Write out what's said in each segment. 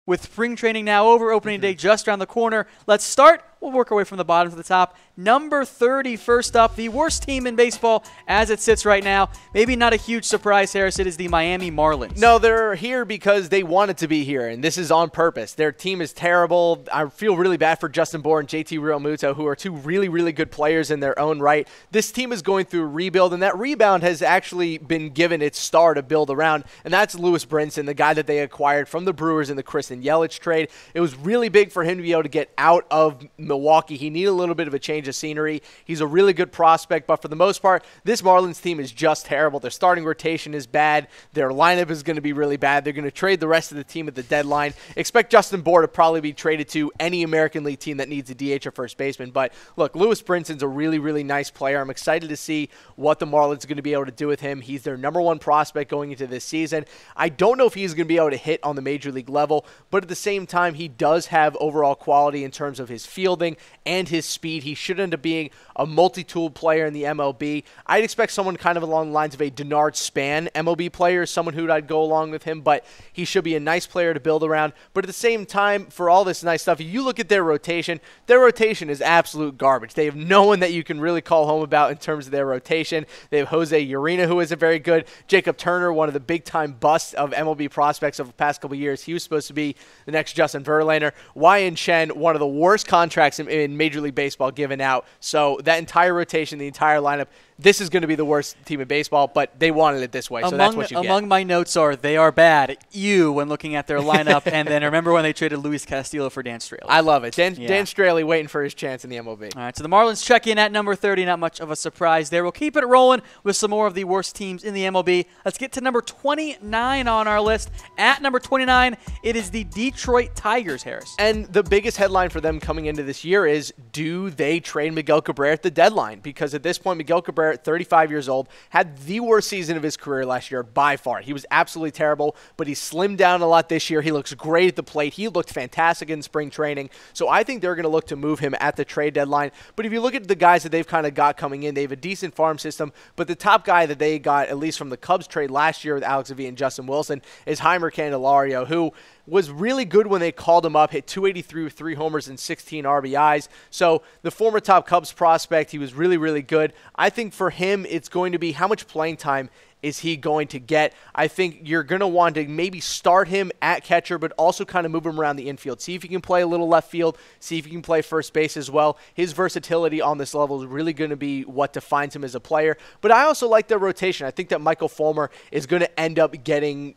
With spring training now over, opening day just around the corner, let's start. We'll work our way from the bottom to the top. Number 30, first up, the worst team in baseball as it sits right now. Maybe not a huge surprise, Harris. It is the Miami Marlins. No, they're here because they wanted to be here, and this is on purpose. Their team is terrible. I feel really bad for Justin Bour and JT Realmuto, who are two really, really good players in their own right. This team is going through a rebuild, and that rebound has actually been given its star to build around, and that's Lewis Brinson, the guy that they acquired from the Brewers in the Christian Yelich trade. It was really big for him to be able to get out of Milwaukee. He needed a little bit of a change of scenery. He's a really good prospect, but for the most part, this Marlins team is just terrible. Their starting rotation is bad. Their lineup is going to be really bad. They're going to trade the rest of the team at the deadline. Expect Justin Bour to probably be traded to any American League team that needs a DH or first baseman. But look, Lewis Brinson's a really, really nice player. I'm excited to see what the Marlins are going to be able to do with him. He's their number one prospect going into this season. I don't know if he's going to be able to hit on the major league level, but at the same time, he does have overall quality in terms of his fielding and his speed. He should end up being a multi-tool player in the MLB. I'd expect someone kind of along the lines of a Denard Span MLB player, someone who I'd go along with him, but he should be a nice player to build around. But at the same time, for all this nice stuff, you look at their rotation is absolute garbage. They have no one that you can really call home about in terms of their rotation. They have Jose Urena, who isn't very good. Jacob Turner, one of the big-time busts of MLB prospects over the past couple of years. He was supposed to be the next Justin Verlander. Wyan Chen, one of the worst contracts in Major League Baseball given out. So that entire rotation, the entire lineup, this is going to be the worst team in baseball, but they wanted it this way, so that's what you get. Among my notes are, they are bad. When looking at their lineup, and then remember when they traded Luis Castillo for Dan Straley. I love it. Dan Straley waiting for his chance in the MLB. All right, so the Marlins check in at number 30. Not much of a surprise there. We'll keep it rolling with some more of the worst teams in the MLB. Let's get to number 29 on our list. At number 29, it is the Detroit Tigers, Harris. And the biggest headline for them coming into this year is, do they trade Miguel Cabrera at the deadline? Because at this point, Miguel Cabrera, 35 years old, had the worst season of his career last year by far. He was absolutely terrible, but he slimmed down a lot this year. He looks great at the plate. He looked fantastic in spring training. So I think they're going to look to move him at the trade deadline. But if you look at the guys that they've kind of got coming in, they have a decent farm system. But the top guy that they got, at least from the Cubs trade last year with Alex Avila and Justin Wilson, is Heimer Candelario, who was really good when they called him up, hit 283 with 3 homers and 16 RBIs. So the former top Cubs prospect, he was really, really good. I think for him, it's going to be how much playing time is he going to get. I think you're going to want to maybe start him at catcher, but also kind of move him around the infield. See if he can play a little left field. See if he can play first base as well. His versatility on this level is really going to be what defines him as a player. But I also like their rotation. I think that Michael Fulmer is going to end up getting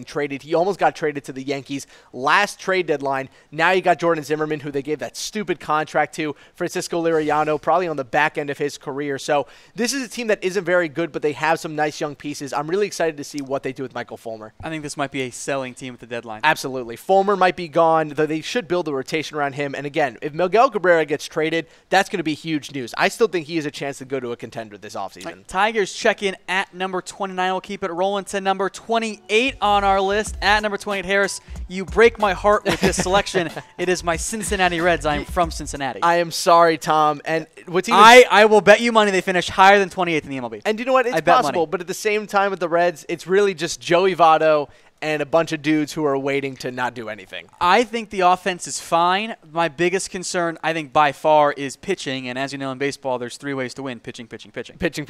traded. He almost got traded to the Yankees last trade deadline. Now you got Jordan Zimmerman, who they gave that stupid contract to. Francisco Liriano, probably on the back end of his career. So this is a team that isn't very good, but they have some nice young pieces. I'm really excited to see what they do with Michael Fulmer. I think this might be a selling team at the deadline. Absolutely. Fulmer might be gone, though they should build a rotation around him. And again, if Miguel Cabrera gets traded, that's going to be huge news. I still think he has a chance to go to a contender this offseason. Right, Tigers check in at number 29. We'll keep it rolling to number 28 on our list. At number 28, Harris, you break my heart with this selection. It is my Cincinnati Reds. I am from Cincinnati. I am sorry, Tom. And what's even I will bet you money they finish higher than 28th in the MLB. And you know what? It's possible. But at the same time with the Reds, it's really just Joey Votto and a bunch of dudes who are waiting to not do anything. I think the offense is fine. My biggest concern, I think, by far, is pitching. And as you know in baseball, there's 3 ways to win: pitching, pitching, pitching. Pitching.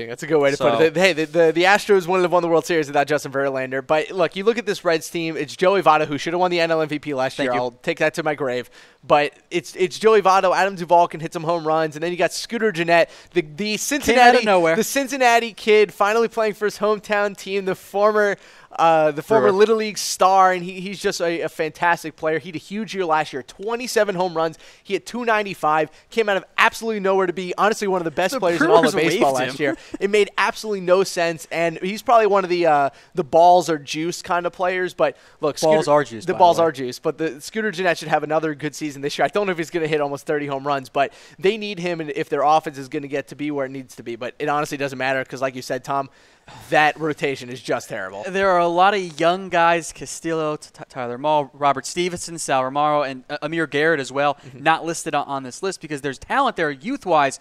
That's a good way to put it. Hey, the Astros wouldn't have won the World Series without Justin Verlander. But look, you look at this Reds team, it's Joey Votto, who should have won the NL MVP last year. I'll take that to my grave. But it's Joey Votto. Adam Duvall can hit some home runs. And then you got Scooter Gennett, the Cincinnati kid finally playing for his hometown team, the former Little League star, and he's just a fantastic player. He had a huge year last year, 27 home runs. He hit 295, came out of absolutely nowhere to be, honestly, one of the best players in all of baseball last year. It made absolutely no sense, and he's probably one of the balls are juiced kind of players. But look, the balls are juiced, but the Scooter Gennett should have another good season this year. I don't know if he's going to hit almost 30 home runs, but they need him, and if their offense is going to get to be where it needs to be. But it honestly doesn't matter because, like you said, Tom, that rotation is just terrible. There are a lot of young guys: Castillo, Tyler Mahle, Robert Stevenson, Sal Romaro, and Amir Garrett as well, not listed on this list because there's talent there youth-wise.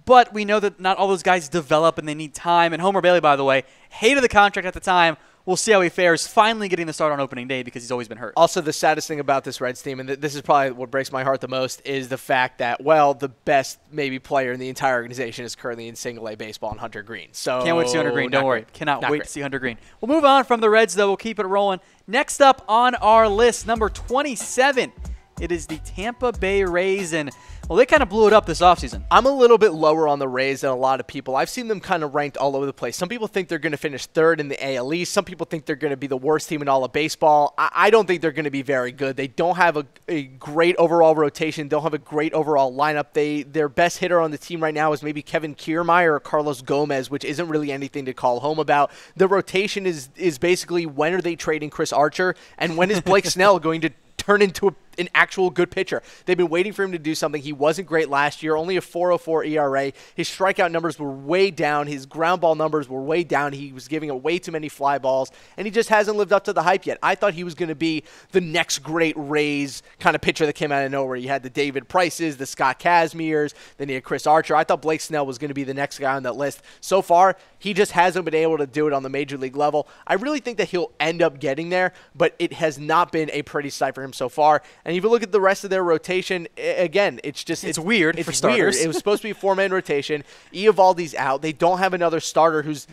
But we know that not all those guys develop and they need time. And Homer Bailey, by the way, hated the contract at the time, we'll see how he fares finally getting the start on opening day because he's always been hurt. Also, the saddest thing about this Reds team, and this is probably what breaks my heart the most, is the fact that, well, the best maybe player in the entire organization is currently in single-A baseball in Hunter Green. So can't wait to see Hunter Green. Don't worry. Great. Cannot Not wait great. to see Hunter Green. We'll move on from the Reds, though. We'll keep it rolling. Next up on our list, number 27, it is the Tampa Bay Rays, and well, they kind of blew it up this offseason. I'm a little bit lower on the Rays than a lot of people. I've seen them kind of ranked all over the place. Some people think they're going to finish third in the AL East. Some people think they're going to be the worst team in all of baseball. I don't think they're going to be very good. They don't have a great overall rotation. Don't have a great overall lineup. Their best hitter on the team right now is maybe Kevin Kiermaier or Carlos Gomez, which isn't really anything to call home about. The rotation is basically when are they trading Chris Archer and when is Blake Snell going to turn into an actual good pitcher. They've been waiting for him to do something. He wasn't great last year, only a 4.04 ERA. His strikeout numbers were way down. His ground ball numbers were way down. He was giving away too many fly balls, and he just hasn't lived up to the hype yet. I thought he was going to be the next great Rays kind of pitcher that came out of nowhere. You had the David Prices, the Scott Kazmiers, then you had Chris Archer. I thought Blake Snell was going to be the next guy on that list. So far, he just hasn't been able to do it on the major league level. I really think that he'll end up getting there, but it has not been a pretty sight for him so far. And if you look at the rest of their rotation, again, it's weird for starters. It was supposed to be a four-man rotation. Eovaldi's out. They don't have another starter who's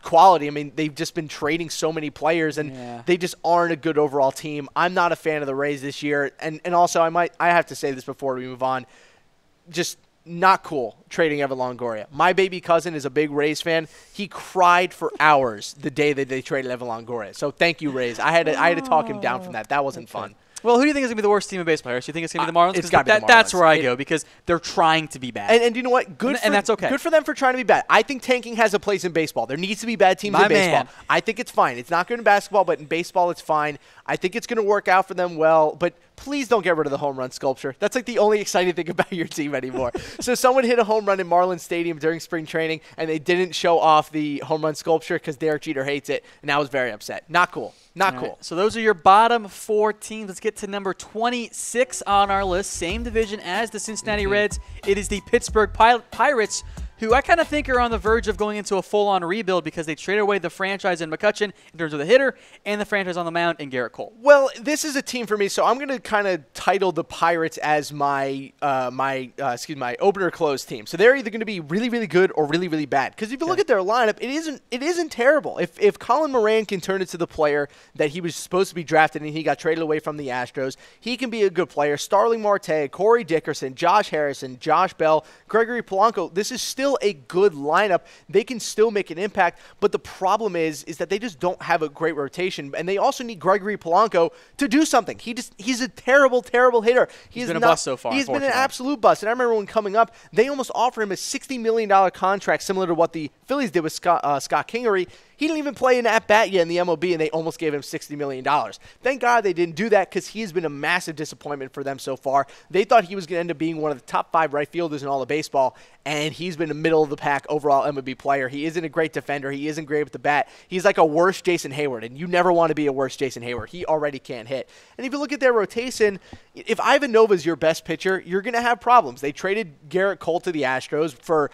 quality. I mean, they've just been trading so many players, and they just aren't a good overall team. I'm not a fan of the Rays this year. And also, I have to say this before we move on. Just not cool trading Evan Longoria. My baby cousin is a big Rays fan. He cried for hours the day that they traded Evan Longoria. So thank you, Rays. I had to talk him down from that. That wasn't fun. Well, who do you think is going to be the worst team in baseball? Do you think it's going to be the Marlins? It's got to be the Marlins. That's where I go because they're trying to be bad. And you know what? And that's okay. Good for them for trying to be bad. I think tanking has a place in baseball. There needs to be bad teams in baseball. Man. I think it's fine. It's not good in basketball, but in baseball it's fine. I think it's going to work out for them well, but please don't get rid of the home run sculpture. That's like the only exciting thing about your team anymore. So someone hit a home run in Marlins Stadium during spring training, and they didn't show off the home run sculpture because Derek Jeter hates it, and I was very upset. Not cool. Not cool. Right. So those are your bottom four teams. Let's get to number 26 on our list. Same division as the Cincinnati Reds. It is the Pittsburgh Pirates, who I kind of think are on the verge of going into a full-on rebuild because they traded away the franchise in McCutchen in terms of the hitter and the franchise on the mound in Garrett Cole. Well, this is a team for me, so I'm going to kind of title the Pirates as my opener close team. So they're either going to be really, really good or really, really bad. Because if you look at their lineup, it isn't terrible. If Colin Moran can turn into the player that he was supposed to be drafted and he got traded away from the Astros, he can be a good player. Starling Marte, Corey Dickerson, Josh Harrison, Josh Bell, Gregory Polanco. This is still a good lineup. They can still make an impact, but the problem is that they just don't have a great rotation, and they also need Gregory Polanco to do something. He's a terrible, terrible hitter. He's been a bust so far. He's been an absolute bust, and I remember when coming up, they almost offered him a $60 million contract similar to what the Phillies did with Scott Kingery. He didn't even play an at-bat yet in the MLB, and they almost gave him $60 million. Thank God they didn't do that because he has been a massive disappointment for them so far. They thought he was going to end up being one of the top 5 right fielders in all of baseball, and he's been a middle-of-the-pack overall MLB player. He isn't a great defender. He isn't great with the bat. He's like a worse Jason Hayward, and you never want to be a worse Jason Hayward. He already can't hit. And if you look at their rotation, if Ivan Nova is your best pitcher, you're going to have problems. They traded Garrett Cole to the Astros for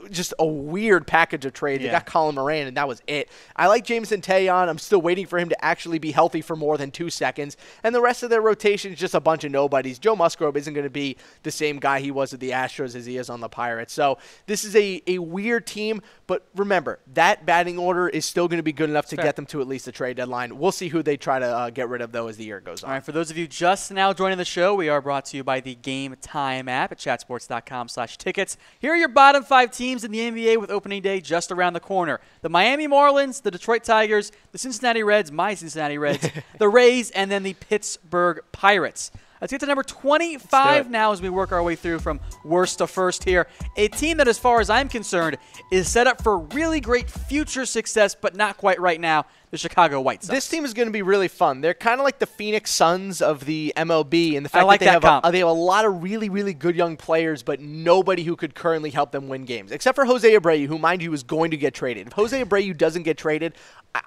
just a weird package of trade. They got Colin Moran, and that was it. I like Jameson Taillon. I'm still waiting for him to actually be healthy for more than 2 seconds. And the rest of their rotation is just a bunch of nobodies. Joe Musgrove isn't going to be the same guy he was at the Astros as he is on the Pirates. So this is a weird team. But remember, that batting order is still going to be good enough to get them to at least the trade deadline. We'll see who they try to get rid of, though, as the year goes on. All right, for those of you just now joining the show, we are brought to you by the Game Time app at chatsports.com/tickets. Here are your bottom 5 teams in the NBA with opening day just around the corner. The Miami Marlins, the Detroit Tigers, the Cincinnati Reds, my Cincinnati Reds, the Rays, and then the Pittsburgh Pirates. Let's get to number 25 now as we work our way through from worst to first here. A team that, as far as I'm concerned, is set up for really great future success, but not quite right now, the Chicago White Sox. This team is going to be really fun. They're kind of like the Phoenix Suns of the MLB in the fact like that they have a lot of really, really good young players, but nobody who could currently help them win games, except for Jose Abreu, who, mind you, is going to get traded. If Jose Abreu doesn't get traded,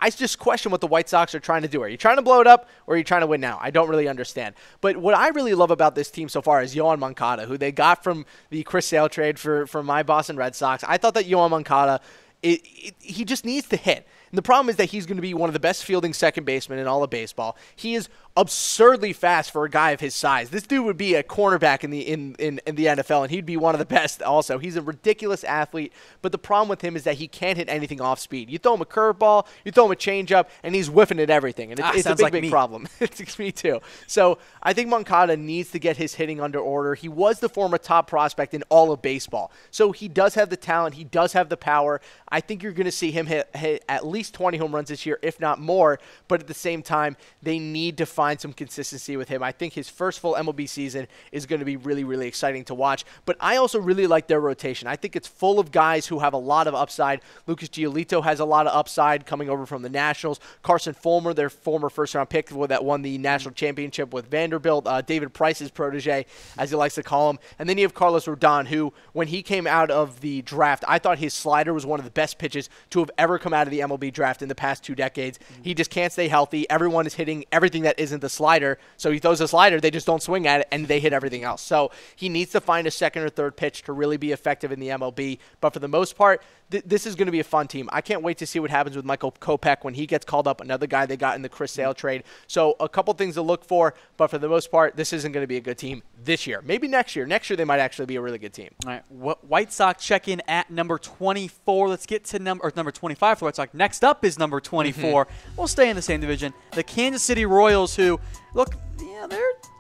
I just question what the White Sox are trying to do. Are you trying to blow it up, or are you trying to win now? I don't really understand. But what I really love about this team so far is Yohan Moncada, who they got from the Chris Sale trade for my Boston Red Sox. I thought that Yohan Moncada he just needs to hit. And the problem is that he's going to be one of the best fielding second basemen in all of baseball. He is absurdly fast for a guy of his size. This dude would be a cornerback in the NFL, and he'd be one of the best also. He's a ridiculous athlete, but the problem with him is that he can't hit anything off speed. You throw him a curveball, you throw him a changeup, and he's whiffing at everything. And it's a big problem. It's me too. So I think Moncada needs to get his hitting under order. He was the former top prospect in all of baseball. So he does have the talent. He does have the power. I think you're going to see him hit at least 20 home runs this year, if not more. But at the same time, they need to find some consistency with him. I think his first full MLB season is going to be really, really exciting to watch. But I also really like their rotation. I think it's full of guys who have a lot of upside. Lucas Giolito has a lot of upside coming over from the Nationals. Carson Fulmer, their former first-round pick that won the national championship with Vanderbilt. David Price's protege, as he likes to call him. And then you have Carlos Rodon, who, when he came out of the draft, I thought his slider was one of the best pitches to have ever come out of the MLB draft in the past 2 decades. He just can't stay healthy. Everyone is hitting everything that isn't the slider. So he throws a slider, they just don't swing at it, and they hit everything else. So he needs to find a second or third pitch to really be effective in the MLB. But for the most part, this is going to be a fun team. I can't wait to see what happens with Michael Kopech when he gets called up, another guy they got in the Chris Sale trade. So a couple things to look for, but for the most part, this isn't going to be a good team this year. Maybe next year. Next year, they might actually be a really good team. All right, White Sox check in at number 24. Let's get to number 25 for White Sox. Next up is number 24. We'll stay in the same division. The Kansas City Royals, who, look,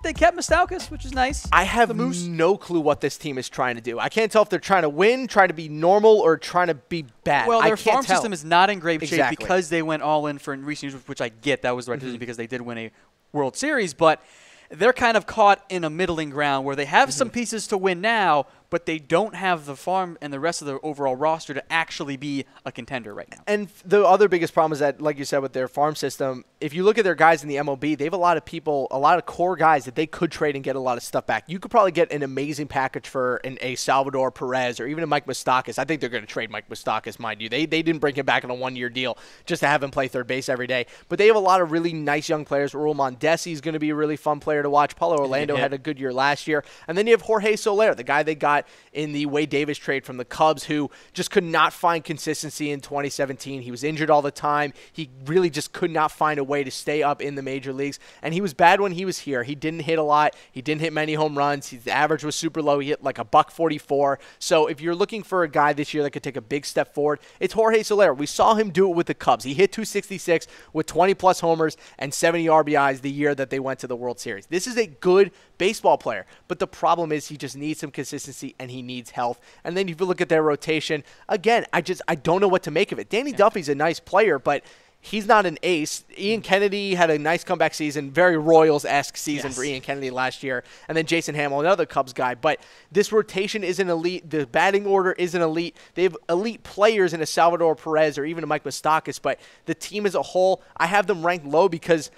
they kept Moustakas, which is nice. I have no clue what this team is trying to do. I can't tell if they're trying to win, trying to be normal, or trying to be bad. Well, their farm system is not in great shape Exactly. because they went all in for recent years, which I get. That was the right decision because they did win a World Series. But they're kind of caught in a middling ground where they have some pieces to win now, but they don't have the farm and the rest of the overall roster to actually be a contender right now. And the other biggest problem is that, like you said, with their farm system, if you look at their guys in the MLB, they have a lot of people, a lot of core guys that they could trade and get a lot of stuff back. You could probably get an amazing package for a Salvador Perez or even a Mike Moustakas. I think they're going to trade Mike Moustakas, mind you. They didn't bring him back on a one-year deal just to have him play third base every day. But they have a lot of really nice young players. Raul Mondesi is going to be a really fun player to watch. Paulo Orlando had a good year last year. And then you have Jorge Soler, the guy they got in the Wade Davis trade from the Cubs, who just could not find consistency in 2017. He was injured all the time. He really just could not find a way to stay up in the major leagues. And he was bad when he was here. He didn't hit a lot. He didn't hit many home runs. His average was super low. He hit like a $144. So if you're looking for a guy this year that could take a big step forward, it's Jorge Soler. We saw him do it with the Cubs. He hit 266 with 20-plus homers and 70 RBIs the year that they went to the World Series. This is a good baseball player, but the problem is he just needs some consistency and he needs health. And then if you look at their rotation, again, I don't know what to make of it. Danny Duffy's a nice player, but he's not an ace. Ian Kennedy had a nice comeback season, very Royals-esque season for Ian Kennedy last year. And then Jason Hamill, another Cubs guy. But this rotation isn't elite. The batting order isn't elite. They have elite players in a Salvador Perez or even a Mike Moustakas, but the team as a whole, I have them ranked low because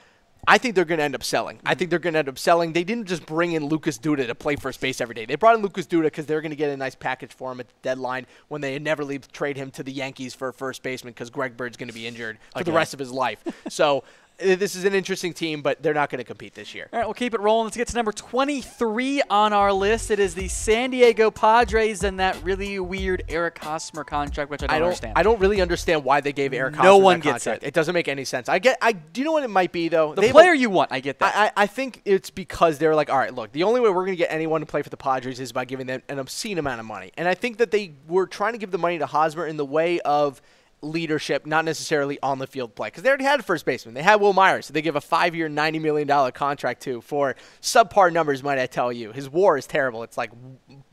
I think they're going to end up selling. They didn't just bring in Lucas Duda to play first base every day. They brought in Lucas Duda because they're going to get a nice package for him at the deadline when they never trade him to the Yankees for a first baseman because Greg Bird's going to be injured for the rest of his life. So this is an interesting team, but they're not going to compete this year. All right, we'll keep it rolling. Let's get to number 23 on our list. It is the San Diego Padres and that really weird Eric Hosmer contract, which I don't understand. I don't really understand why they gave Eric Hosmer no one that gets contract. it. It doesn't make any sense. Do you know what it might be, though? The player you want, I get that. I think it's because they're like, all right, look, the only way we're going to get anyone to play for the Padres is by giving them an obscene amount of money. And I think that they were trying to give the money to Hosmer in the way of leadership, not necessarily on the field play, because they already had a first baseman. They had Will Myers, so they give a 5-year, $90 million contract to for subpar numbers, might I tell you. His WAR is terrible. It's like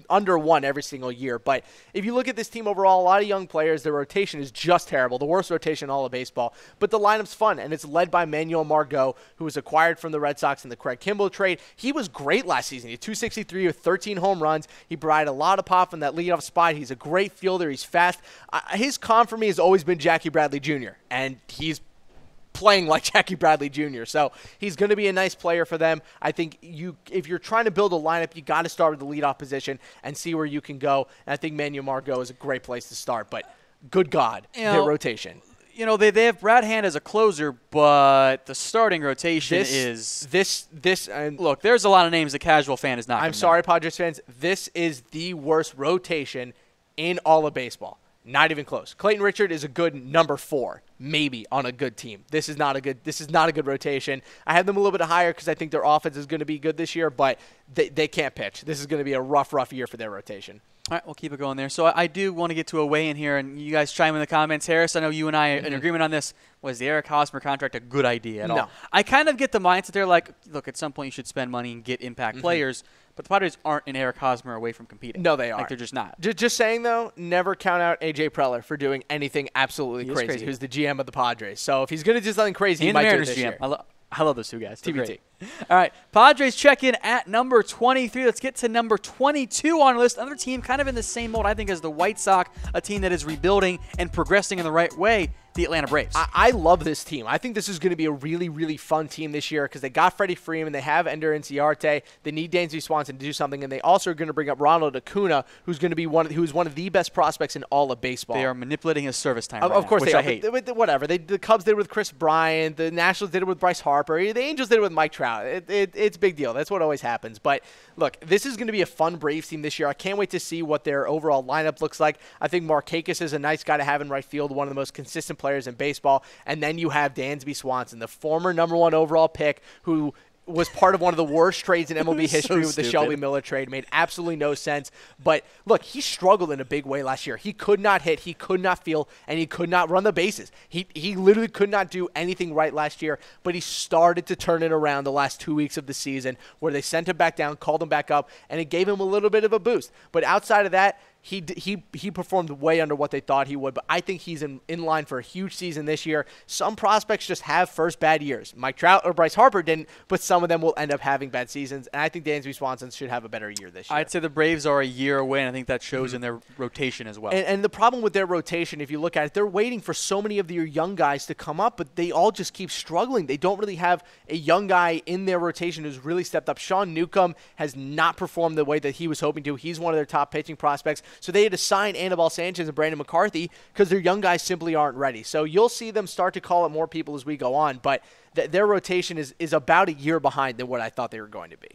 under 1 every single year. But if you look at this team overall, a lot of young players, their rotation is just terrible, the worst rotation in all of baseball. But the lineup's fun, and it's led by Manuel Margot, who was acquired from the Red Sox in the Craig Kimbrell trade. He was great last season. He had 263 with 13 home runs. He provided a lot of pop in that leadoff spot. He's a great fielder. He's fast. His comp for me has always been Jackie Bradley Jr., and he's playing like Jackie Bradley Jr. So he's going to be a nice player for them. I think if you're trying to build a lineup, you got to start with the leadoff position and see where you can go. And I think Manuel Margot is a great place to start. But good God, their rotation. They have Brad Hand as a closer, but the starting rotation is look, there's a lot of names the casual fan is not. I'm sorry, Padres fans. This is the worst rotation in all of baseball. Not even close. Clayton Richard is a good number 4, maybe, on a good team. This is not a good rotation. I have them a little bit higher because I think their offense is going to be good this year, but they can't pitch. This is going to be a rough year for their rotation. All right, we'll keep it going there. So I do want to get to a weigh-in here, and you guys chime in the comments. Harris, I know you and I are in agreement on this. Was the Eric Hosmer contract a good idea at all? I kind of get the mindset there, like, look, at some point you should spend money and get impact players, but the Padres aren't an Eric Hosmer away from competing. No, they are. Like, they're just not. Just saying, though, never count out A.J. Preller for doing anything absolutely crazy. Who's the GM of the Padres. So if he's going to do something crazy, he might do it this year. I love those two guys. TBT. All right, Padres check in at number 23. Let's get to number 22 on our list. Another team kind of in the same mold, I think, as the White Sox, a team that is rebuilding and progressing in the right way, the Atlanta Braves. I love this team. I think this is going to be a really, really fun team this year because they got Freddie Freeman, they have Ender Inciarte, they need Dansby Swanson to do something, and they also are going to bring up Ronald Acuna, who's going to be who's one of the best prospects in all of baseball. They are manipulating his service time. Of course, which they I are. hate. Whatever. The Cubs did it with Chris Bryant, the Nationals did it with Bryce Harper, the Angels did it with Mike Trout. It's a big deal. That's what always happens. But look, this is going to be a fun Braves team this year. I can't wait to see what their overall lineup looks like. I think Markakis is a nice guy to have in right field, one of the most consistent players in baseball. And then you have Dansby Swanson, the former #1 overall pick, who was part of one of the worst trades in MLB history with the Shelby Miller trade. Made absolutely no sense. But look, he struggled in a big way last year. He could not hit, he could not feel, and he could not run the bases. He literally could not do anything right last year, but he started to turn it around the last 2 weeks of the season where they sent him back down, called him back up, and it gave him a little bit of a boost. But outside of that, he performed way under what they thought he would, but I think he's in line for a huge season this year. Some prospects just have first bad years. Mike Trout or Bryce Harper didn't, but some of them will end up having bad seasons, and I think Dansby Swanson should have a better year this year. I'd say the Braves are a year away, and I think that shows in their rotation as well. And the problem with their rotation, if you look at it, they're waiting for so many of their young guys to come up, but they all just keep struggling. They don't really have a young guy in their rotation who's really stepped up. Sean Newcomb has not performed the way that he was hoping to. He's one of their top pitching prospects. So they had to sign Anibal Sanchez and Brandon McCarthy because their young guys simply aren't ready. So you'll see them start to call up more people as we go on, but their rotation is about a year behind than what I thought they were going to be.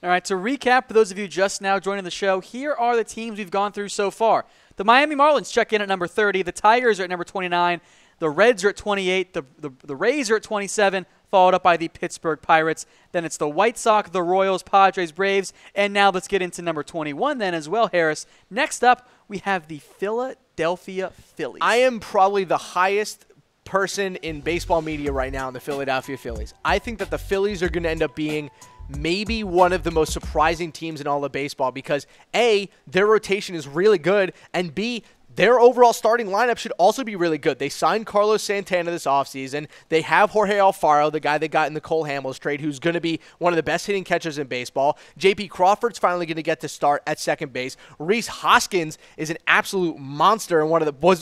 All right, to recap, for those of you just now joining the show, here are the teams we've gone through so far. The Miami Marlins check in at number 30. The Tigers are at number 29. The Reds are at 28. The Rays are at 27, followed up by the Pittsburgh Pirates. Then it's the White Sox, the Royals, Padres, Braves, and now let's get into number 21 then as well, Harris. Next up, we have the Philadelphia Phillies. I am probably the highest person in baseball media right now in the Philadelphia Phillies. I think that the Phillies are going to end up being maybe one of the most surprising teams in all of baseball because, A, their rotation is really good, and B, their overall starting lineup should also be really good. They signed Carlos Santana this offseason. They have Jorge Alfaro, the guy they got in the Cole Hamels trade, who's going to be one of the best hitting catchers in baseball. J.P. Crawford's finally going to get to start at second base. Rhys Hoskins is an absolute monster and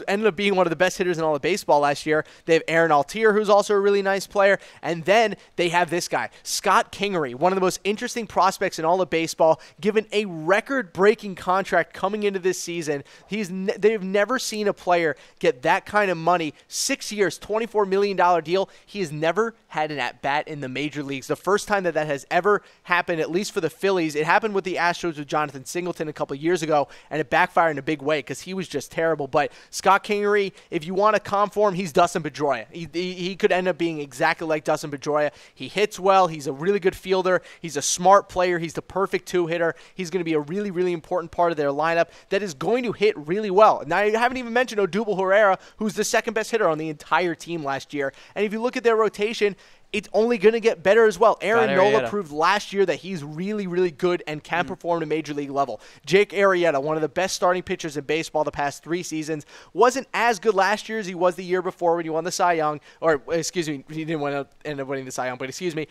ended up being one of the best hitters in all of baseball last year. They have Aaron Altier, who's also a really nice player. And then they have this guy, Scott Kingery, one of the most interesting prospects in all of baseball, given a record-breaking contract coming into this season. They've never seen a player get that kind of money. 6 years, $24 million deal. He has never had an at-bat in the major leagues. The first time that has ever happened, at least for the Phillies, it happened with the Astros with Jonathan Singleton a couple years ago, and it backfired in a big way because he was just terrible. But Scott Kingery, if you want to comp for him, he's Dustin Pedroia. He could end up being exactly like Dustin Pedroia. He hits well. He's a really good fielder. He's a smart player. He's the perfect two-hitter. He's going to be a really, really important part of their lineup that is going to hit really well. Now, I haven't even mentioned Odubel Herrera, who's the second best hitter on the entire team last year. And if you look at their rotation, it's only going to get better as well. Aaron Nola proved last year that he's really, really good and can perform at a major league level. Jake Arrieta, one of the best starting pitchers in baseball the past 3 seasons, wasn't as good last year as he was the year before when he won the Cy Young. Or, excuse me, he didn't end up winning the Cy Young, but excuse me.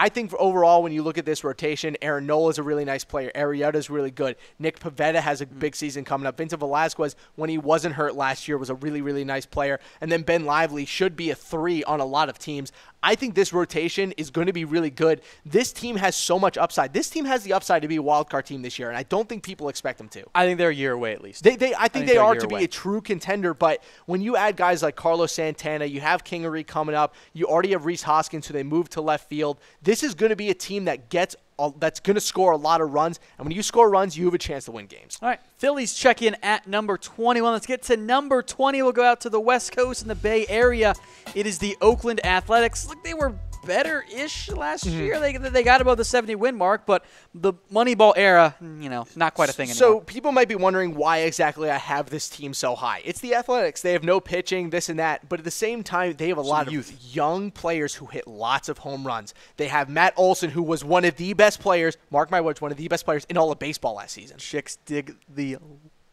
I think overall, when you look at this rotation, Aaron Nola is a really nice player. Arrieta is really good. Nick Pivetta has a big season coming up. Vincent Velasquez, when he wasn't hurt last year, was a really, really nice player. And then Ben Lively should be a 3 on a lot of teams. I think this rotation is going to be really good. This team has so much upside. This team has the upside to be a wild card team this year, and I don't think people expect them to. I think they're a year away at least. I think they are to be a true contender, but when you add guys like Carlos Santana, you have Kingery coming up, you already have Rhys Hoskins, who they moved to left field. This is going to be a team that gets that's going to score a lot of runs. And when you score runs, you have a chance to win games. All right, Phillies check in at number 21. Let's get to number 20. We'll go out to the West Coast in the Bay Area. It is the Oakland Athletics. Look, they were better-ish last year. They got above the 70-win mark, but the Moneyball era, not quite a thing anymore. So people might be wondering why exactly I have this team so high. It's the Athletics. They have no pitching, this and that, but at the same time, they have a lot of young players who hit lots of home runs. They have Matt Olson, who was one of the best players, mark my words, one of the best players in all of baseball last season. Chicks dig the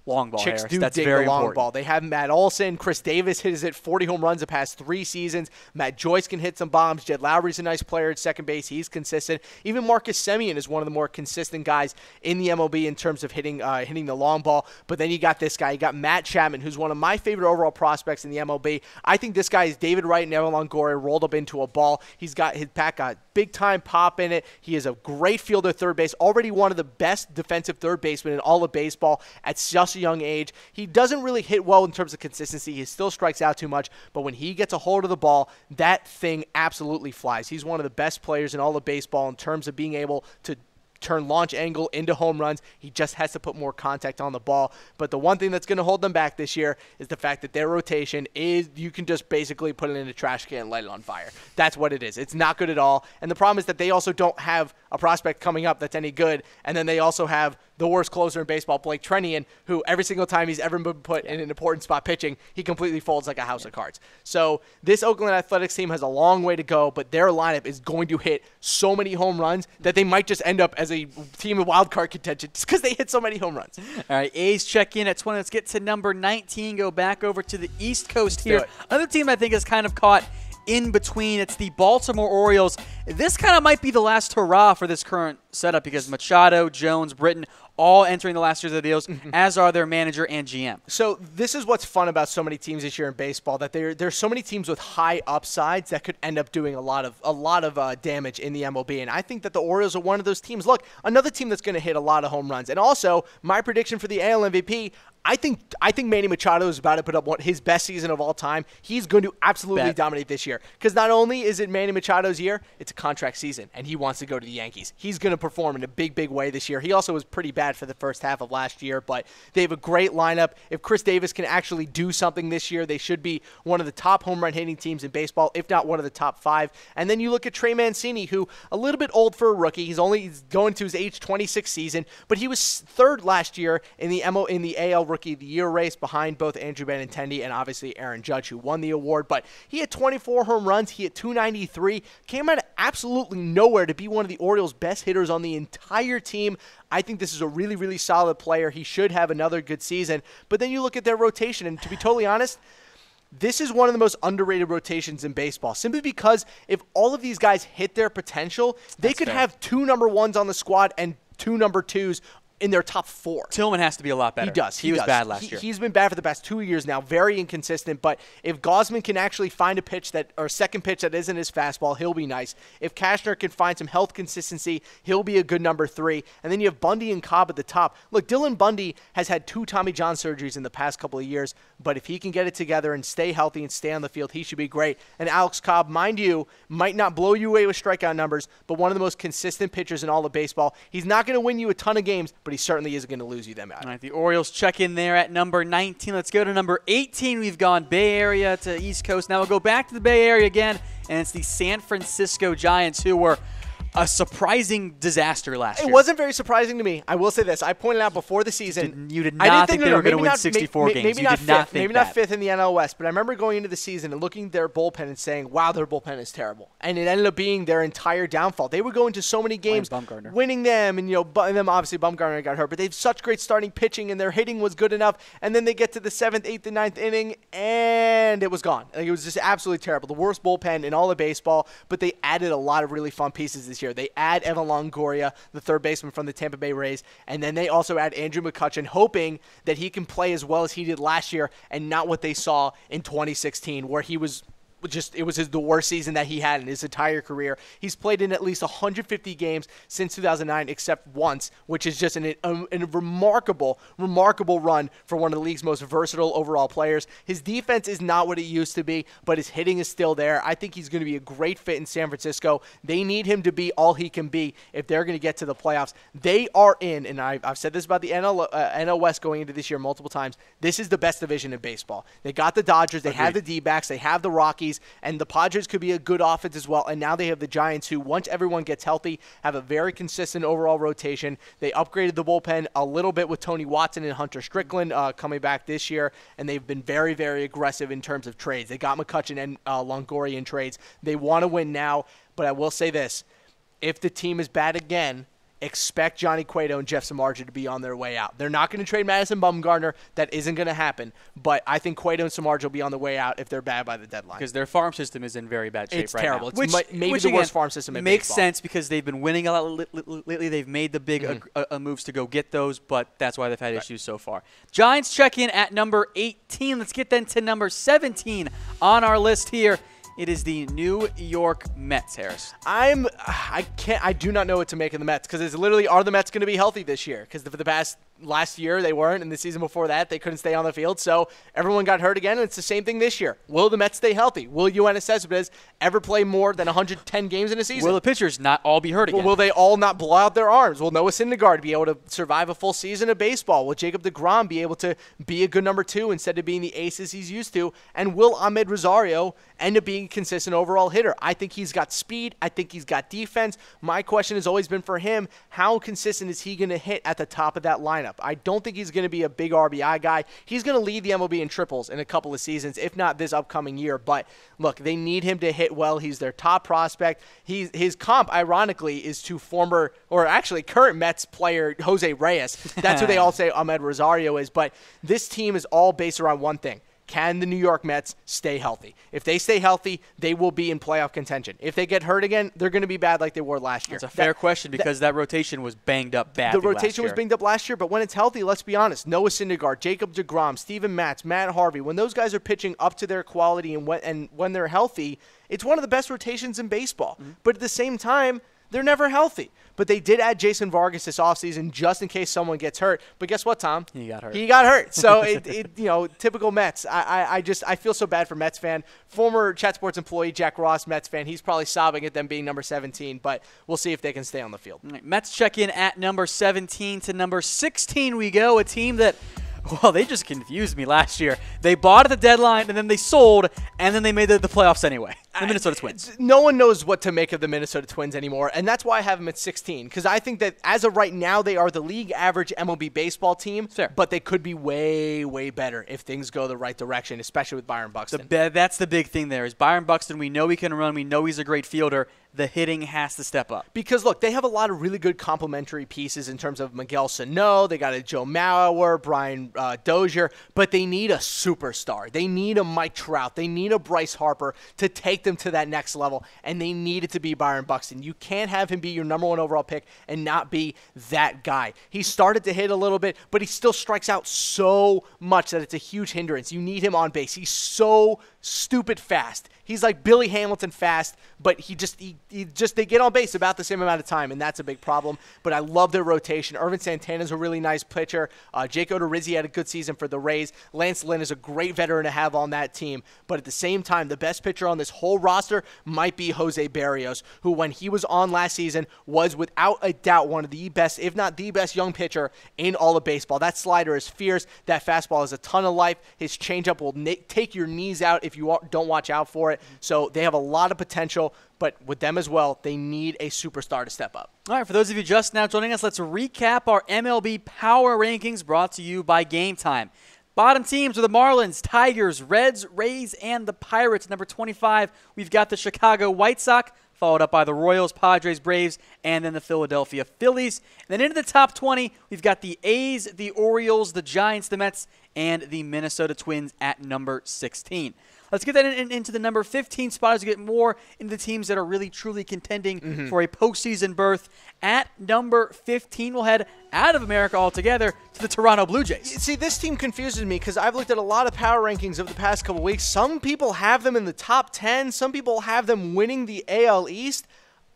long ball, Chicks Harris. do That's dig very the long important. ball. They have Matt Olson. Chris Davis hit 40 home runs the past 3 seasons. Matt Joyce can hit some bombs. Jed Lowry's a nice player at second base. He's consistent. Even Marcus Semien is one of the more consistent guys in the MLB in terms of hitting the long ball. But then you got this guy. You got Matt Chapman, who's one of my favorite overall prospects in the MLB. I think this guy is David Wright and Evan Longoria rolled up into a ball. His pack got big-time pop in it. He is a great fielder at third base, already one of the best defensive third basemen in all of baseball at such a young age. He doesn't really hit well in terms of consistency. He still strikes out too much, but when he gets a hold of the ball, that thing absolutely flies. He's one of the best players in all of baseball in terms of being able to turn launch angle into home runs. He just has to put more contact on the ball. But the one thing that's going to hold them back this year is the fact that their rotation is, you can just basically put it in a trash can and light it on fire. That's what it is. It's not good at all. And the problem is that they also don't have a prospect coming up that's any good. And then they also have the worst closer in baseball, Blake Treinen, who every single time he's ever been put in an important spot pitching, he completely folds like a house of cards. So this Oakland Athletics team has a long way to go, but their lineup is going to hit so many home runs that they might just end up as a team of wild card contention just because they hit so many home runs. All right, A's check in at 20. Let's get to number 19. Go back over to the East Coast here. Another team I think is kind of caught in between. It's the Baltimore Orioles. This kind of might be the last hurrah for this current setup because Machado, Jones, Britton, all entering the last years of the deals, as are their manager and GM. So this is what's fun about so many teams this year in baseball, that there's so many teams with high upsides that could end up doing a lot of damage in the MLB. And I think that the Orioles are one of those teams. Look, another team that's going to hit a lot of home runs. And also, my prediction for the AL MVP, I think Manny Machado is about to put up his best season of all time. He's going to absolutely dominate this year. Because not only is it Manny Machado's year, it's a contract season, and he wants to go to the Yankees. He's going to perform in a big, big way this year. He also was pretty bad for the first half of last year, but they have a great lineup. If Chris Davis can actually do something this year, they should be one of the top home run hitting teams in baseball, if not one of the top 5. And then you look at Trey Mancini, who a little bit old for a rookie. He's going to his age 26 season, but he was third last year in the AL Rookie of the Year race behind both Andrew Benintendi and obviously Aaron Judge, who won the award. But he had 24 home runs. He had 293. Came out of absolutely nowhere to be one of the Orioles' best hitters on the entire team. I think this is a really, really solid player. He should have another good season. But then you look at their rotation, and to be totally honest, this is one of the most underrated rotations in baseball, simply because if all of these guys hit their potential, they could have 2 number 1s on the squad and 2 number 2s in their top 4. Tillman has to be a lot better. He does. He was bad last year. He's been bad for the past 2 years now, very inconsistent. But if Gausman can actually find a pitch or second pitch that isn't his fastball, he'll be nice. If Cashner can find some health consistency, he'll be a good number 3. And then you have Bundy and Cobb at the top. Look, Dylan Bundy has had 2 Tommy John surgeries in the past couple of years, but if he can get it together and stay healthy and stay on the field, he should be great. And Alex Cobb, mind you, might not blow you away with strikeout numbers, but one of the most consistent pitchers in all of baseball. He's not going to win you a ton of games, but he certainly isn't going to lose you them out. All right, the Orioles check in there at number 19. Let's go to number 18. We've gone Bay Area to East Coast. Now we'll go back to the Bay Area again, and it's the San Francisco Giants, who were a surprising disaster last year. It wasn't very surprising to me. I will say this. I pointed out before the season. You did not think they were going to win 64 games. Maybe not fifth. Maybe not fifth in the NL West. But I remember going into the season and looking at their bullpen and saying, wow, their bullpen is terrible. And it ended up being their entire downfall. They would go into so many games winning them. And, and then obviously Bumgarner got hurt. But they have such great starting pitching and their hitting was good enough. And then they get to the 7th, 8th, and 9th inning and it was gone. Like, it was just absolutely terrible. The worst bullpen in all of baseball. But they added a lot of really fun pieces this year. They add Evan Longoria, the third baseman from the Tampa Bay Rays, and then they also add Andrew McCutchen, hoping that he can play as well as he did last year and not what they saw in 2016, where he was it was the worst season that he had in his entire career. He's played in at least 150 games since 2009, except once, which is just a remarkable run for one of the league's most versatile overall players. His defense is not what it used to be, but his hitting is still there. I think he's going to be a great fit in San Francisco. They need him to be all he can be if they're going to get to the playoffs. They are in, and I've said this about the NL West going into this year multiple times, this is the best division in baseball. They got the Dodgers, they have the D-backs, they have the Rockies, and the Padres could be a good offense as well. And now they have the Giants, who, once everyone gets healthy, have a very consistent overall rotation. They upgraded the bullpen a little bit with Tony Watson and Hunter Strickland coming back this year, and they've been very, very aggressive in terms of trades. They got McCutchen and Longoria in trades. They want to win now, but I will say this. If the team is bad again, expect Johnny Cueto and Jeff Samardzija to be on their way out. They're not going to trade Madison Bumgarner. That isn't going to happen. But I think Cueto and Samardzija will be on the way out if they're bad by the deadline. Because their farm system is in very bad shape it's right terrible. now. It's maybe the worst farm system in makes baseball. sense because they've been winning a lot lately. They've made the big moves to go get those, but that's why they've had issues so far. Giants check in at number 18. Let's get then to number 17 on our list here. It is the New York Mets, Harris. I do not know what to make of the Mets because it's literally, are the Mets going to be healthy this year? Because for the last year they weren't, and the season before that they couldn't stay on the field, so everyone got hurt again, and it's the same thing this year. Will the Mets stay healthy? Will Yoenis Cespedes ever play more than 110 games in a season? Will the pitchers not all be hurt again? Will they all not blow out their arms? Will Noah Syndergaard be able to survive a full season of baseball? Will Jacob deGrom be able to be a good number 2 instead of being the aces he's used to? And will Ahmed Rosario end up being a consistent overall hitter? I think he's got speed. I think he's got defense. My question has always been for him, how consistent is he going to hit at the top of that lineup? I don't think he's going to be a big RBI guy. He's going to lead the MLB in triples in a couple of seasons, if not this upcoming year. But look, they need him to hit well. He's their top prospect. His comp, ironically, is to former, or actually current Mets player Jose Reyes. That's who they all say Ahmed Rosario is. But this team is all based around one thing. Can the New York Mets stay healthy? If they stay healthy, they will be in playoff contention. If they get hurt again, they're going to be bad like they were last year. That's a fair question because that rotation was banged up badly. The rotation was banged up last year, but when it's healthy, let's be honest, Noah Syndergaard, Jacob deGrom, Steven Matz, Matt Harvey, when those guys are pitching up to their quality and when they're healthy, it's one of the best rotations in baseball. Mm-hmm. But at the same time, they're never healthy. But they did add Jason Vargas this offseason just in case someone gets hurt. But guess what, Tom? He got hurt. He got hurt. So, typical Mets. I feel so bad for Mets fan. Former Chat Sports employee Jack Ross, Mets fan, he's probably sobbing at them being number 17. But we'll see if they can stay on the field. Right, Mets check in at number 17 to number 16 we go. A team that, well, they just confused me last year. They bought at the deadline, and then they sold, and then they made the playoffs anyway. The Minnesota Twins. No one knows what to make of the Minnesota Twins anymore, and that's why I have them at 16, because I think that as of right now, they are the league average MLB baseball team, Fair. But they could be way, way better if things go the right direction, especially with Byron Buxton. That's the big thing there is Byron Buxton. We know he can run. We know he's a great fielder. The hitting has to step up. Because, look, they have a lot of really good complementary pieces in terms of Miguel Sano. They got a Joe Mauer, Brian Dozier, but they need a superstar. They need a Mike Trout. They need a Bryce Harper to take them to that next level, and they need it to be Byron Buxton. You can't have him be your number 1 overall pick and not be that guy. He started to hit a little bit, but he still strikes out so much that it's a huge hindrance. You need him on base. He's so stupid fast. He's like Billy Hamilton fast, but they get on base about the same amount of time, and that's a big problem. But I love their rotation. Irvin Santana's a really nice pitcher. Jake Odorizzi had a good season for the Rays. Lance Lynn is a great veteran to have on that team. But at the same time, the best pitcher on this whole roster might be Jose Barrios, who when he was on last season was without a doubt one of the best, if not the best young pitcher in all of baseball. That slider is fierce. That fastball has a ton of life. His changeup will take your knees out if you don't watch out for it. So they have a lot of potential, but with them as well, they need a superstar to step up. All right, for those of you just now joining us, let's recap our MLB Power Rankings brought to you by Game Time. Bottom teams are the Marlins, Tigers, Reds, Rays, and the Pirates. Number 25, we've got the Chicago White Sox, followed up by the Royals, Padres, Braves, and then the Philadelphia Phillies. And then into the top 20, we've got the A's, the Orioles, the Giants, the Mets, and the Minnesota Twins at number 16. Let's get that into the number 15 spot as we get more into the teams that are really, truly contending for a postseason berth. At number 15, we'll head out of America altogether to the Toronto Blue Jays. See, this team confuses me because I've looked at a lot of power rankings over the past couple weeks. Some people have them in the top 10. Some people have them winning the AL East.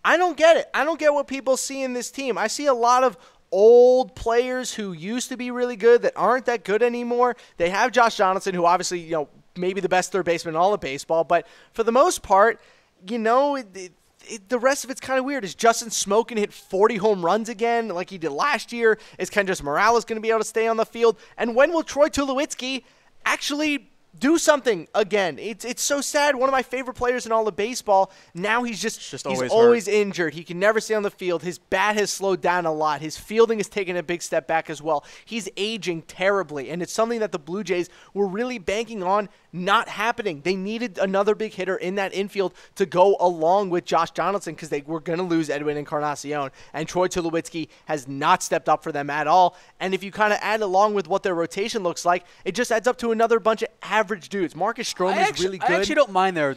I don't get it. I don't get what people see in this team. I see a lot of old players who used to be really good that aren't that good anymore. They have Josh Donaldson, who obviously, maybe the best third baseman in all of baseball. But for the most part, the rest of it's kind of weird. Is Justin Smoke going to hit 40 home runs again like he did last year? Is Kendrys Morales going to be able to stay on the field? And when will Troy Tulowitzki actually do something again? It's so sad. One of my favorite players in all of baseball. Now he's always injured. He can never stay on the field. His bat has slowed down a lot. His fielding has taken a big step back as well. He's aging terribly, and it's something that the Blue Jays were really banking on not happening. They needed another big hitter in that infield to go along with Josh Donaldson because they were going to lose Edwin Encarnacion, and Troy Tulowitzki has not stepped up for them at all. And if you kind of add along with what their rotation looks like, it just adds up to another bunch of average dudes. Marcus Stroman is really good. I actually don't mind their